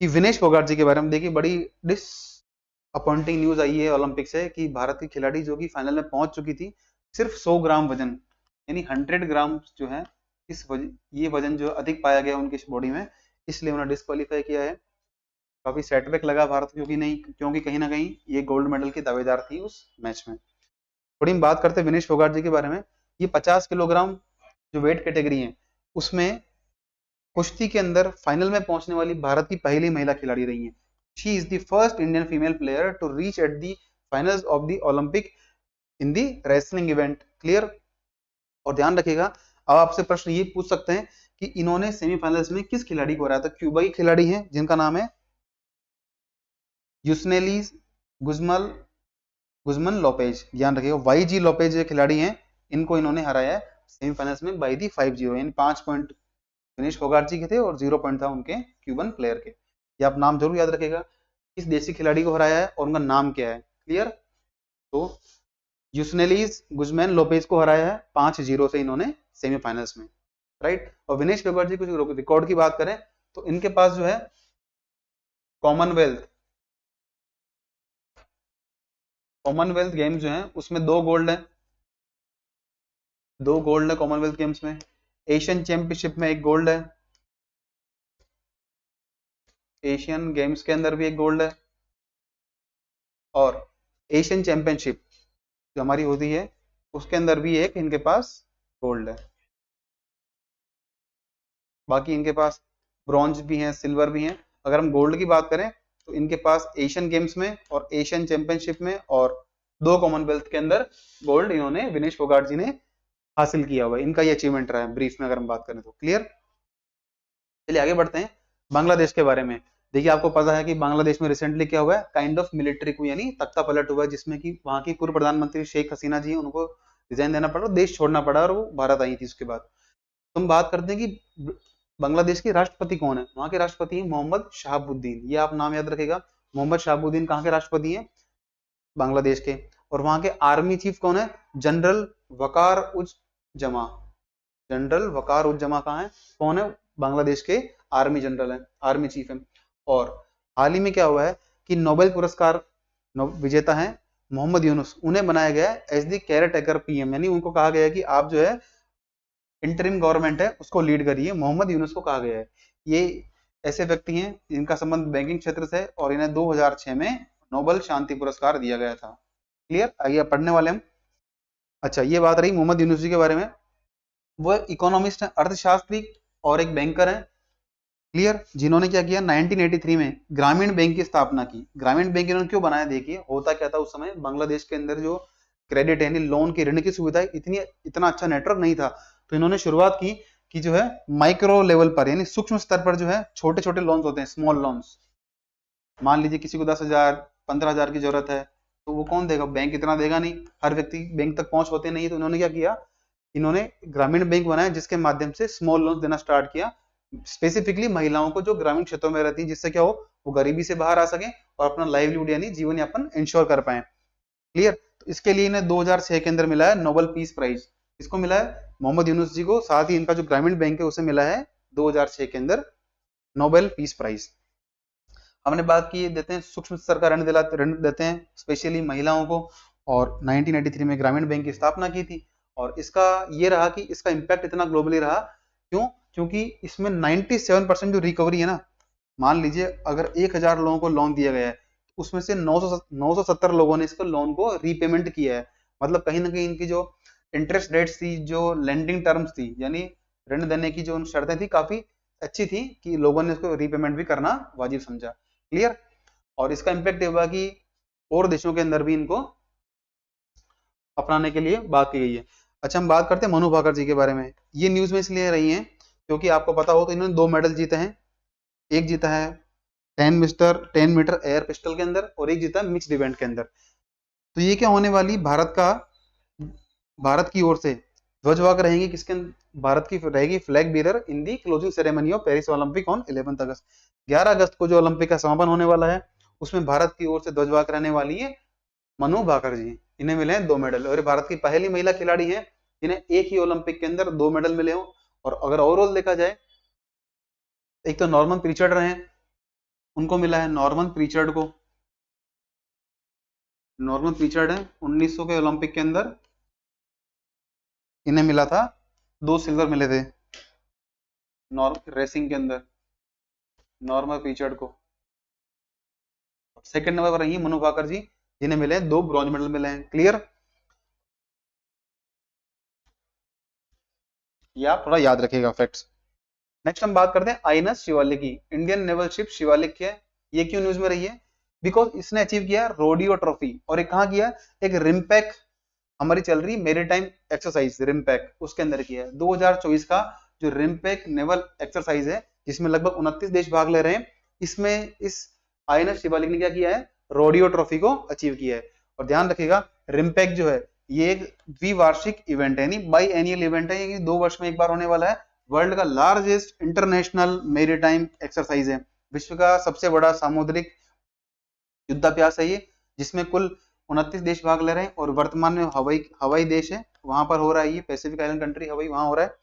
कि विनेश फोगाट जी के बारे में। देखिए बड़ी डिसअपॉइंटिंग न्यूज आई है ओलंपिक से कि भारत की खिलाड़ी जो कि फाइनल में पहुंच चुकी थी, सिर्फ 100 ग्राम वजन यानी 100 ग्राम जो है ये वजन जो अधिक पाया गया उनकी बॉडी में, इसलिए उन्हें डिस्क्वालीफाई किया है। काफी सेटबैक लगा भारत क्योंकि कहीं ना कहीं ये गोल्ड मेडल की दावेदार थी उस मैच में। थोड़ी हम बात करते हैं विनेश फोगाट जी के बारे में। ये 50 किलोग्राम जो वेट कैटेगरी है उसमें कुश्ती के अंदर फाइनल में पहुंचने वाली भारत की पहली महिला खिलाड़ी रही हैं। She is the first Indian female player to reach at the finals of the Olympic in the wrestling event. Clear. और ध्यान रखिएगा, अब आपसे प्रश्न ये पूछ सकते हैं कि इन्होंने सेमीफाइनल्स में किस खिलाड़ी को हराया था। क्यूबा की खिलाड़ी है जिनका नाम है यूस्नेलीज गुजमन लोपेज। ध्यान रखिएगा वाई जी लोपेज जो खिलाड़ी हैं इनको इन्होंने हराया है सेमीफाइनल्स में बाई दी 5-0, यानी 5 पॉइंट विनेश फोगाट जी के थे और 0 पॉइंट था उनके क्यूबन प्लेयर के। ये आप नाम जरूर याद रखेगा, किस देशी खिलाड़ी को हराया है और उनका नाम क्या है। क्लियर। तो यूस्नेलीज गुजमैन लोपेज को हराया है 5-0 से इन्होंने सेमीफाइनल्स में, राइट। और विनेश फोगाट जी कुछ रिकॉर्ड की बात करें तो इनके पास जो है कॉमनवेल्थ गेम्स जो है उसमें 2 गोल्ड है, 2 गोल्ड है कॉमनवेल्थ गेम्स में। एशियन चैंपियनशिप में 1 गोल्ड है, एशियन गेम्स के अंदर भी 1 गोल्ड है, और एशियन चैंपियनशिप जो हमारी होती है उसके अंदर भी एक इनके पास गोल्ड है। बाकी इनके पास ब्रॉन्ज भी हैं, सिल्वर भी हैं। अगर हम गोल्ड की बात करें तो इनके पास एशियन गेम्स में और एशियन चैंपियनशिप में और 2 कॉमनवेल्थ के अंदर गोल्ड इन्होंने विनेश फोगाट जी ने हासिल किया हुआ है। इनका ये अचीवमेंट रहा है ब्रीफ में अगर हम बात करें तो। क्लियर। चलिए आगे बढ़ते हैं बांग्लादेश के बारे में। देखिए आपको पता है कि बांग्लादेश में रिसेंटली क्या हुआ है, काइंड ऑफ मिलिट्री coup यानी तख्ता पलट हुआ है, जिसमें कि वहां की पूर्व प्रधानमंत्री शेख हसीना जी उनको रिजाइन देना पड़ा, देश छोड़ना पड़ा और वो भारत आई थी उसके बाद। तो हम बात करते हैं कि बांग्लादेश के राष्ट्रपति कौन है। वहां के राष्ट्रपति हैं मोहम्मद शहाबुद्दीन। ये आप नाम याद रखेगा, मोहम्मद शहाबुद्दीन कहाँ के राष्ट्रपति हैं, बांग्लादेश के। और वहां के आर्मी चीफ कौन है, जनरल वकार उज जमा। जनरल वकार उज जमा कहाँ है, कौन है, बांग्लादेश के आर्मी जनरल है, आर्मी चीफ है। और हाल ही में क्या हुआ है कि नोबेल पुरस्कार विजेता है मोहम्मद यूनुस, उन्हें बनाया गया as the caretaker PM, यानी उनको कहा गया है कि आप जो है इंटरिम गवर्नमेंट है उसको लीड करिए, मोहम्मद यूनुस को कहा गया है। ये ऐसे व्यक्ति हैं जिनका संबंध बैंकिंग क्षेत्र से, और इन्हें 2006 में नोबेल शांति पुरस्कार दिया गया था। क्लियर। आइए पढ़ने वाले हम। अच्छा ये बात रही मोहम्मद यूनुस जी के बारे में। वो इकोनॉमिस्ट है, अर्थशास्त्री और एक बैंकर है। क्लियर। जिन्होंने क्या किया 1983 में ग्रामीण बैंक की स्थापना की। ग्रामीण बैंक इन्होंने क्यों बनाया, देखिए होता क्या था उस समय बांग्लादेश के अंदर जो क्रेडिट यानी लोन की ऋण की सुविधा इतना अच्छा नेटवर्क नहीं था, तो इन्होंने शुरुआत की कि जो है माइक्रो लेवल पर यानी सूक्ष्म स्तर पर जो है छोटे छोटे लोन्स होते हैं, स्मॉल लोन्स। मान लीजिए किसी को 10,000 15,000 की जरूरत है तो वो कौन देगा, बैंक इतना देगा नहीं, हर व्यक्ति बैंक तक पहुंच होते नहीं। तो इन्होंने क्या किया, इन्होंने ग्रामीण बैंक बनाया जिसके माध्यम से स्मॉल लोन देना स्टार्ट किया, स्पेसिफिकली महिलाओं को जो ग्रामीण क्षेत्रों में रहती है, जिससे क्या हो वो गरीबी से बाहर आ सके और अपना लाइवलीहुड यानी जीवन यापन इंश्योर कर पाए। क्लियर। तो इसके लिए इन्हें 2006 के अंदर मिला है नोबेल पीस प्राइज। इसको मिला है मोहम्मद यूनुस जी को, साथ ही इनका जो ग्रामीण बैंक है उसे मिला है 2006 के अंदर नोबेल पीस प्राइज। हमने बात की देते हैं सूक्ष्म स्तर का ऋण देते हैं स्पेशली महिलाओं को, और 1993 में ग्रामीण बैंक की स्थापना की थी। और इसका ये रहा कि इसका इम्पैक्ट इतना ग्लोबली रहा, क्यों? क्योंकि इसमें 97% जो रिकवरी है ना, मान लीजिए अगर 1000 लोगों को लोन दिया गया है, उसमें से 970 लोगों ने इसको लोन को रीपेमेंट किया है। मतलब कहीं ना कहीं इनकी जो इंटरेस्ट रेट्स थी, जो लेंडिंग टर्म्स थी, यानी ऋण देने की जो शर्तें थी, काफी अच्छी थी कि लोगों ने इसको रीपेमेंट भी करना वाजिब समझा। क्लियर। और इसका इम्पैक्ट ये हुआ कि और देशों के अंदर भी इनको अपनाने के लिए बात की गई है। अच्छा, हम बात करते हैं मनु भाकर जी के बारे में। ये न्यूज में इसलिए रही है क्योंकि आपको पता हो तो इन्होंने 2 मेडल जीते हैं। एक जीता है 10 मीटर एयर पिस्टल के अंदर, और एक जीता है मिक्स्ड इवेंट के अंदर। तो ये क्या होने वाली भारत की ओर से ध्वजवाहक रहेंगी किसके भारत की रहेगी flag bearer in the closing ceremony of Paris Olympic on 11 अगस्त। 11 अगस्त को जो ओलंपिक का समापन होने वाला है, उसमें भारत की ओर से ध्वजवाहक रहने वाली है मनु भाकर जी। इन्हें मिले हैं 2 मेडल, और भारत की पहली महिला खिलाड़ी है जिन्हें एक ही ओलंपिक के अंदर 2 मेडल मिले हो। और अगर ओवरऑल देखा जाए, एक तो नॉर्मन प्रीचर्ड रहे, उनको मिला है नॉर्मन प्रीचर्ड को, नॉर्मन प्रीचर्ड है 1900 के ओलंपिक के अंदर इन्हें मिला था 2 सिल्वर मिले थे रेसिंग के अंदर नॉर्मन प्रीचर्ड को। सेकंड नंबर पर रही मनु भाकर जी, जिन्हें मिले 2 ब्रॉन्ज मेडल मिले हैं। क्लियर। ये आप थोड़ा याद रखिएगा फैक्ट्स। नेक्स्ट हम बात करते हैं आईएनएस शिवालिक की। इंडियन नेवल शिप शिवालिक है, ये क्यों न्यूज में रही है? बिकॉज इसने अचीव किया रोडियो ट्रॉफी, और एक कहाँ किया, एक रिम्पैक हमारी चल रही मेरीटाइम एक्सरसाइज रिम्पैक, उसके अंदर किया है। 2024 का जो रिम्पैक नेवल एक्सरसाइज है, जिसमें लगभग 29 देश भाग ले रहे हैं, इसमें इस आईएनएस शिवालिक ने क्या किया है, रोडियो ट्रॉफी को अचीव किया है। और ध्यान रखिएगा रिम्पैक जो है ये एक द्विवार्षिक इवेंट है, यानी बाई एनुअल इवेंट है, ये 2 वर्ष में एक बार होने वाला है। वर्ल्ड का लार्जेस्ट इंटरनेशनल मेरीटाइम एक्सरसाइज है, विश्व का सबसे बड़ा सामुद्रिक युद्धाभ्यास है ये, जिसमें कुल 29 देश भाग ले रहे हैं। और वर्तमान में हवाई देश है वहां पर हो रहा है, ये पैसिफिक आइलैंड कंट्री हवाई वहां हो रहा है।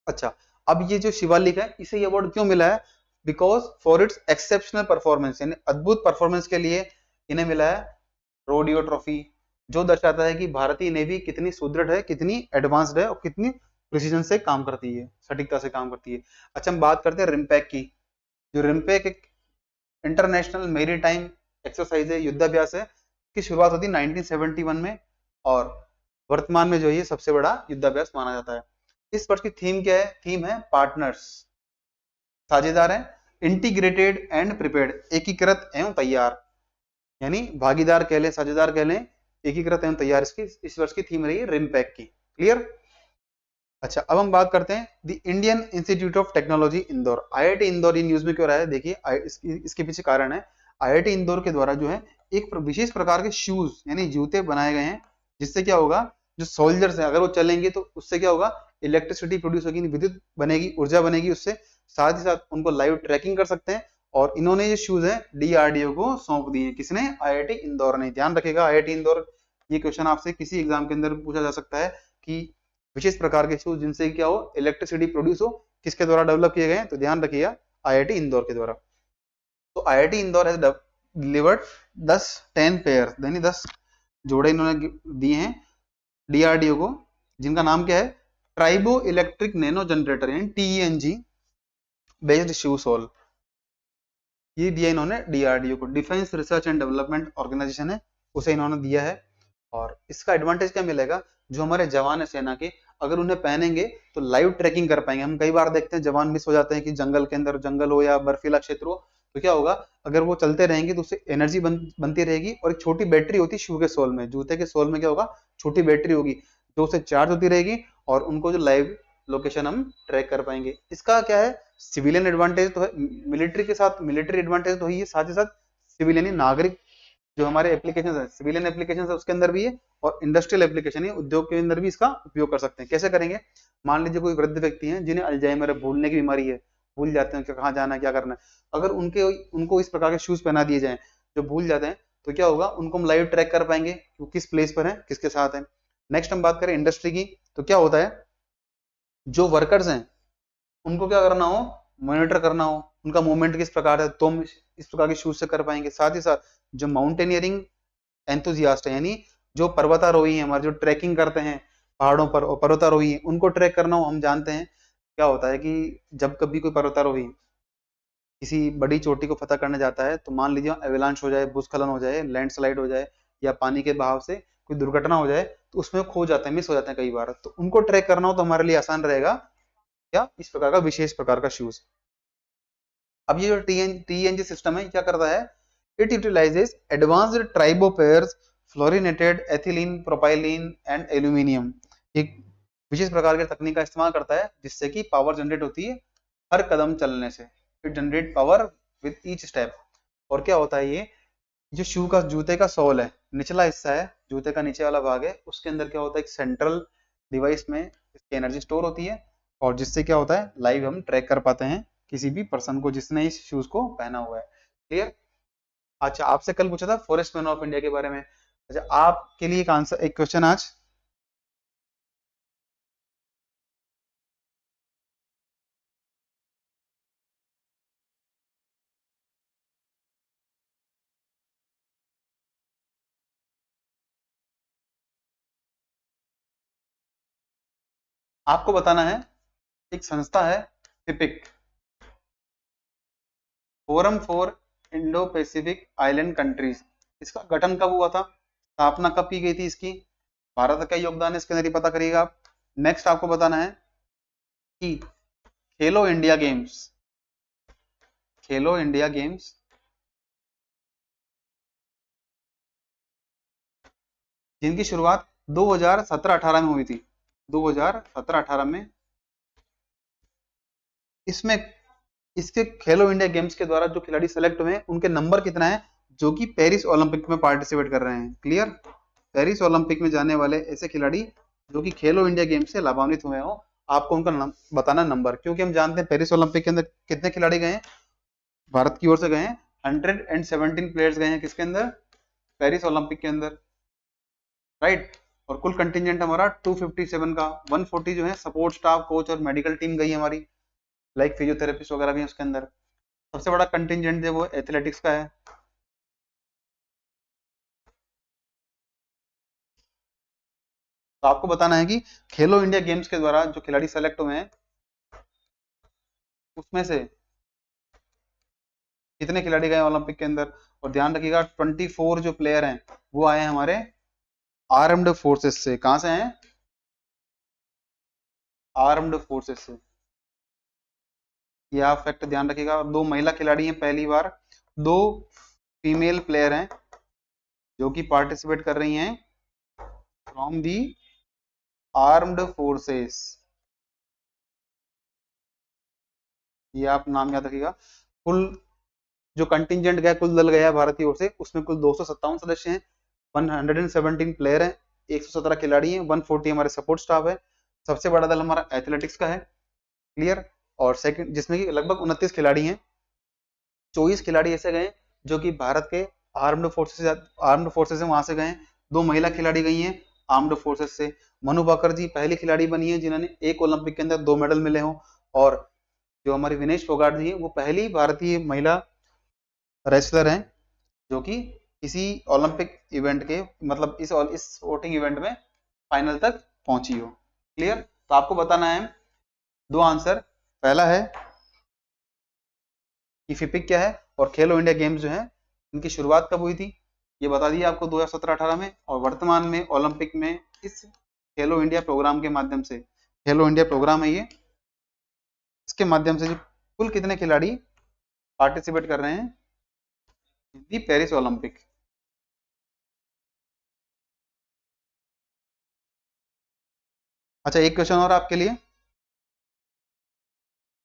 अच्छा, अब ये जो शिवालिक है इसे ये अवार्ड क्यों मिला है? Because for its exceptional performance, यानी अद्भुत परफॉर्मेंस के लिए इन्हें मिला है रोडियो ट्रॉफी, जो दर्शाता है कि भारतीय नेवी कितनी सुदृढ़ है, कितनी एडवांस्ड है, और कितनी प्रिसीजन से काम करती है, सटीकता से काम करती है। अच्छा, हम बात करते हैं रिम्पैक की। जो रिम्पैक एक इंटरनेशनल मेरीटाइम एक्सरसाइज है, युद्धाभ्यास है, की शुरुआत होती है 1971 में, और वर्तमान में जो ये सबसे बड़ा युद्धाभ्यास माना जाता है। इस वर्ष की थीम क्या है? थीम है पार्टनर्स, साझेदार है, इंटीग्रेटेड एंड प्रिपेयर्ड, एकीकृत एवं तैयार, यानी भागीदार कह लें, साझेदार कह लें, एकीकृत एवं तैयार, इसकी इस वर्ष की थीम रही है रिम्पैक की। क्लियर। अच्छा, अब हम बात करते हैं the Indian institute of technology Indore. IIT Indore ये न्यूज में क्यों रहा है? देखिए इसके पीछे कारण है। आईआईटी इंदौर के द्वारा जो है एक विशेष प्रकार के शूज यानी जूते बनाए गए हैं, जिससे क्या होगा, जो सोल्जर्स हैं अगर वो चलेंगे तो उससे क्या होगा, इलेक्ट्रिसिटी प्रोड्यूस होगी, विद्युत बनेगी, ऊर्जा बनेगी उससे, साथ ही साथ उनको लाइव ट्रैकिंग कर सकते हैं। और इन्होंने ये शूज है डीआरडीओ को सौंप दिए। किसने? आईआईटी इंदौर ने। ध्यान रखिएगा आईआईटी इंदौर, ये क्वेश्चन आपसे किसी एग्जाम के अंदर पूछा जा सकता है कि विशेष प्रकार के शूज जिनसे क्या हो, इलेक्ट्रिसिटी प्रोड्यूस हो, किसके द्वारा डेवलप किए गए? तो ध्यान रखिएगा आईआईटी इंदौर के द्वारा। तो IIT Indore has delivered 10 pair, यानी 10 जोड़े इन्होंने दिए हैं डीआरडीओ को, जिनका नाम क्या है, ट्राइबो इलेक्ट्रिक नैनो जनरेटर यानी टीईएनजी बेस्ड शू सोल। ये दिया इन्होंने डीआरडीओ को, Defence Research and Development Organisation है, उसे इन्होंने दिया है। और इसका एडवांटेज क्या मिलेगा, जो हमारे जवान है सेना के, अगर उन्हें पहनेंगे तो लाइव ट्रैकिंग कर पाएंगे। हम कई बार देखते हैं जवान मिस हो जाते हैं कि जंगल के अंदर, जंगल हो या बर्फीला क्षेत्र हो, तो क्या होगा, अगर वो चलते रहेंगे तो उससे एनर्जी बनती रहेगी, और एक छोटी बैटरी होती है शू के सोल में, जूते के सोल में क्या होगा, छोटी बैटरी होगी जो उससे चार्ज होती रहेगी, और उनको जो लाइव लोकेशन हम ट्रैक कर पाएंगे। इसका क्या है, सिविलियन एडवांटेज तो है, मिलिट्री के साथ मिलिट्री एडवांटेज तो है, साथ ही साथ सिविलियन नागरिक जो हमारे एप्लीकेशन है, सिविलियन एप्लीकेशन है उसके अंदर भी है, और इंडस्ट्रियल एप्लीकेशन है, उद्योग के अंदर भी इसका उपयोग कर सकते हैं। कैसे करेंगे? मान लीजिए कोई वृद्ध व्यक्ति है जिन्हें अल्जाइमर भूलने की बीमारी है, भूल जाते हैं कि कहाँ जाना है क्या करना है। अगर उनको इस प्रकार के शूज पहना दिए जाएं जो भूल जाते हैं, तो क्या होगा, उनको हम लाइव ट्रैक कर पाएंगे कि वो किस प्लेस पर है, किसके साथ है। नेक्स्ट हम बात करें इंडस्ट्री की, तो क्या होता है, जो वर्कर्स हैं उनको क्या करना हो, मॉनिटर करना हो उनका मूवमेंट किस प्रकार है, तो हम इस प्रकार के शूज से कर पाएंगे। साथ ही साथ जो माउंटेनियरिंग एंथुजियास्ट है, यानी जो पर्वतारोही हैं हमारे, जो ट्रैकिंग करते हैं पहाड़ों पर और पर्वतारोही हैं, उनको ट्रैक करना हो, हम जानते हैं क्या होता है कि जब कभी कोई पर्वतारोही किसी बड़ी चोटी को फतह करने जाता है, तो मान लीजिए एवलांच हो जाए, भूस्खलन हो जाए, लैंडस्लाइड हो जाए, या पानी के बहाव से कोई दुर्घटना हो जाए, तो उसमें खो जाते हैं, मिस हो जाते हैं कई बार। तो उनको ट्रैक करना हो तो हमारे लिए आसान रहेगा क्या, इस प्रकार का विशेष प्रकार का शूज। अब ये जो टीएनजी सिस्टम है क्या करता है, it utilises advanced tribopairs, fluorinated ethylene, propylene and aluminium, एक विशेष प्रकार की तकनीक का इस्तेमाल करता है जिससे कि पावर जनरेट होती है हर कदम चलने से। It generate power with each step. और क्या होता है, ये जो शू का, जूते का सोल है, निचला हिस्सा है, जूते का नीचे वाला भाग है, उसके अंदर क्या होता है, एक सेंट्रल डिवाइस में इसकी एनर्जी स्टोर होती है, और जिससे क्या होता है, लाइव हम ट्रैक कर पाते हैं किसी भी पर्सन को जिसने इस शूज को पहना हुआ है। क्लियर। अच्छा, आपसे कल पूछा था फॉरेस्ट मैन ऑफ इंडिया के बारे में। अच्छा, आपके लिए एक आंसर, एक क्वेश्चन आज। आपको बताना है, एक संस्था है FIPIC, forum for Indo Pacific island countries, इसका गठन कब हुआ था, स्थापना कब की गई थी इसकी, भारत का योगदान है इसके अंदर, ये पता करिएगा आप। नेक्स्ट आपको बताना है कि खेलो इंडिया गेम्स, खेलो इंडिया गेम्स जिनकी शुरुआत 2017-18 में हुई थी, 2017-18 में, इसमें इसके खेलो इंडिया गेम्स के द्वारा जो खिलाड़ी सेलेक्ट हुए हैं उनके नंबर कितना है जो कि पेरिस ओलंपिक में पार्टिसिपेट कर रहे हैं। क्लियर। पेरिस ओलंपिक में जाने वाले ऐसे खिलाड़ी जो कि खेलो इंडिया गेम्स से लाभान्वित हुए हो, आपको उनका बताना नंबर, क्योंकि हम जानते हैं पेरिस ओलंपिक के अंदर कितने खिलाड़ी गए हैं, भारत की ओर से गए हैं 117 प्लेयर्स गए हैं किसके अंदर, पेरिस ओलंपिक के अंदर, राइट। और कुल कंटिजेंट हमारा 257 का, 140 जो है सपोर्ट स्टाफ, कोच और मेडिकल टीम गई है हमारी, लाइक फिजियोथेरेपिस्ट वगैरह भी है उसके अंदर। सबसे बड़ा कंटिजेंट जो वो एथलेटिक्स का है। तो आपको बताना है कि खेलो इंडिया गेम्स के द्वारा जो खिलाड़ी सेलेक्ट हुए हैं उसमें से कितने खिलाड़ी गए ओलंपिक के अंदर। और ध्यान रखिएगा 24 जो प्लेयर हैं वो आए हैं हमारे आर्म्ड फोर्सेस से। कहां से हैं, आर्म्ड फोर्सेस से। ये आप फैक्ट ध्यान रखिएगा। दो महिला खिलाड़ी हैं पहली बार, दो फीमेल प्लेयर हैं जो कि पार्टिसिपेट कर रही हैं फ्रॉम दी आर्म्ड फोर्सेस। ये आप नाम याद रखिएगा। कुल जो कंटिजेंट गया, कुल दल गया भारत की ओर से, उसमें कुल 257 सदस्य हैं, 117 प्लेयर हैं, 117 खिलाड़ी हैं, 140 हमारे सपोर्ट स्टाफ है। सबसे बड़ा दल हमारा एथलेटिक्स का है। क्लियर। और सेकंड जिसमें कि लगभग 29 खिलाड़ी हैं, 24 खिलाड़ी ऐसे गए जो कि भारत के आर्म्ड फोर्सेस से वहां से गए। दो महिला खिलाड़ी गई हैं आर्म्ड फोर्सेस से। मनु भाकर जी पहली खिलाड़ी बनी है जिन्होंने एक ओलंपिक के अंदर 2 मेडल मिले हों। और जो हमारी विनेश फोगाट जी है वो पहली भारतीय महिला रेसलर हैं जो कि किसी ओलंपिक इवेंट के, मतलब इस स्पोर्टिंग इवेंट में फाइनल तक पहुंची हो। क्लियर। तो आपको बताना है दो आंसर। पहला है कि फिपिक क्या है, और खेलो इंडिया गेम्स जो है इनकी शुरुआत कब हुई थी, ये बता दिया आपको 2017-18 में। और वर्तमान में ओलंपिक में इस खेलो इंडिया प्रोग्राम के माध्यम से, खेलो इंडिया प्रोग्राम है ये, इसके माध्यम से जो कुल कितने खिलाड़ी पार्टिसिपेट कर रहे हैं दी पेरिस ओलंपिक। अच्छा, एक क्वेश्चन और आपके लिए,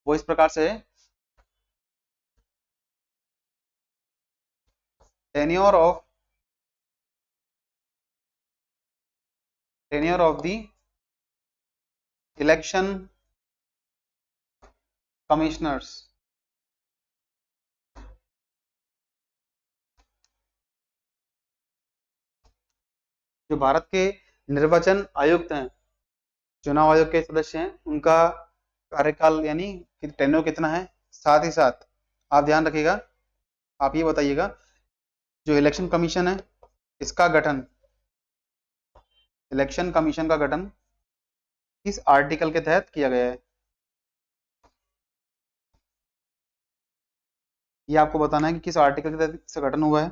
वो इस प्रकार से है, tenure of tenure of the election commissioners. जो भारत के निर्वाचन आयुक्त हैं, चुनाव आयोग के सदस्य हैं, उनका कार्यकाल यानी टेन्योर कितना है। साथ ही साथ आप ध्यान रखिएगा, आप ये बताइएगा जो इलेक्शन कमीशन है इसका गठन, इलेक्शन कमीशन का गठन किस आर्टिकल के तहत किया गया है, ये आपको बताना है कि किस आर्टिकल के तहत इसका गठन हुआ है।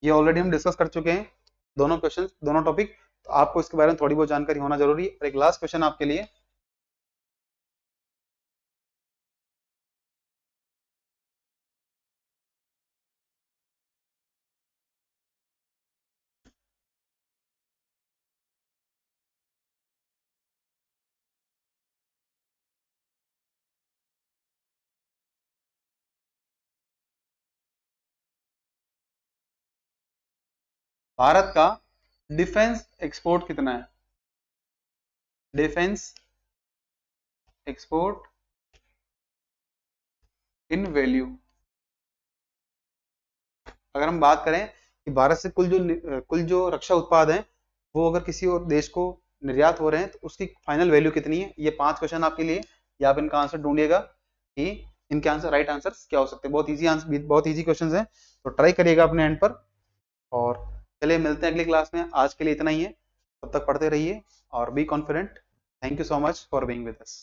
ये ऑलरेडी हम डिस्कस कर चुके हैं, दोनों क्वेश्चन, दोनों टॉपिक, तो आपको इसके बारे में थोड़ी बहुत जानकारी होना जरूरी है। और एक लास्ट क्वेश्चन आपके लिए, भारत का डिफेंस एक्सपोर्ट कितना है, डिफेंस एक्सपोर्ट इन वैल्यू। अगर हम बात करें कि भारत से कुल जो रक्षा उत्पाद हैं वो अगर किसी और देश को निर्यात हो रहे हैं तो उसकी फाइनल वैल्यू कितनी है। ये 5 क्वेश्चन आपके लिए, या आप इनका आंसर ढूंढिएगा कि इनके आंसर, राइट आंसर क्या हो सकते हैं। बहुत इजी आंसर, बहुत इजी क्वेश्चन है, तो ट्राई करिएगा अपने एंड पर। और चलिए मिलते हैं अगली क्लास में, आज के लिए इतना ही है। तब तक पढ़ते रहिए और be confident. Thank you so much for being with us.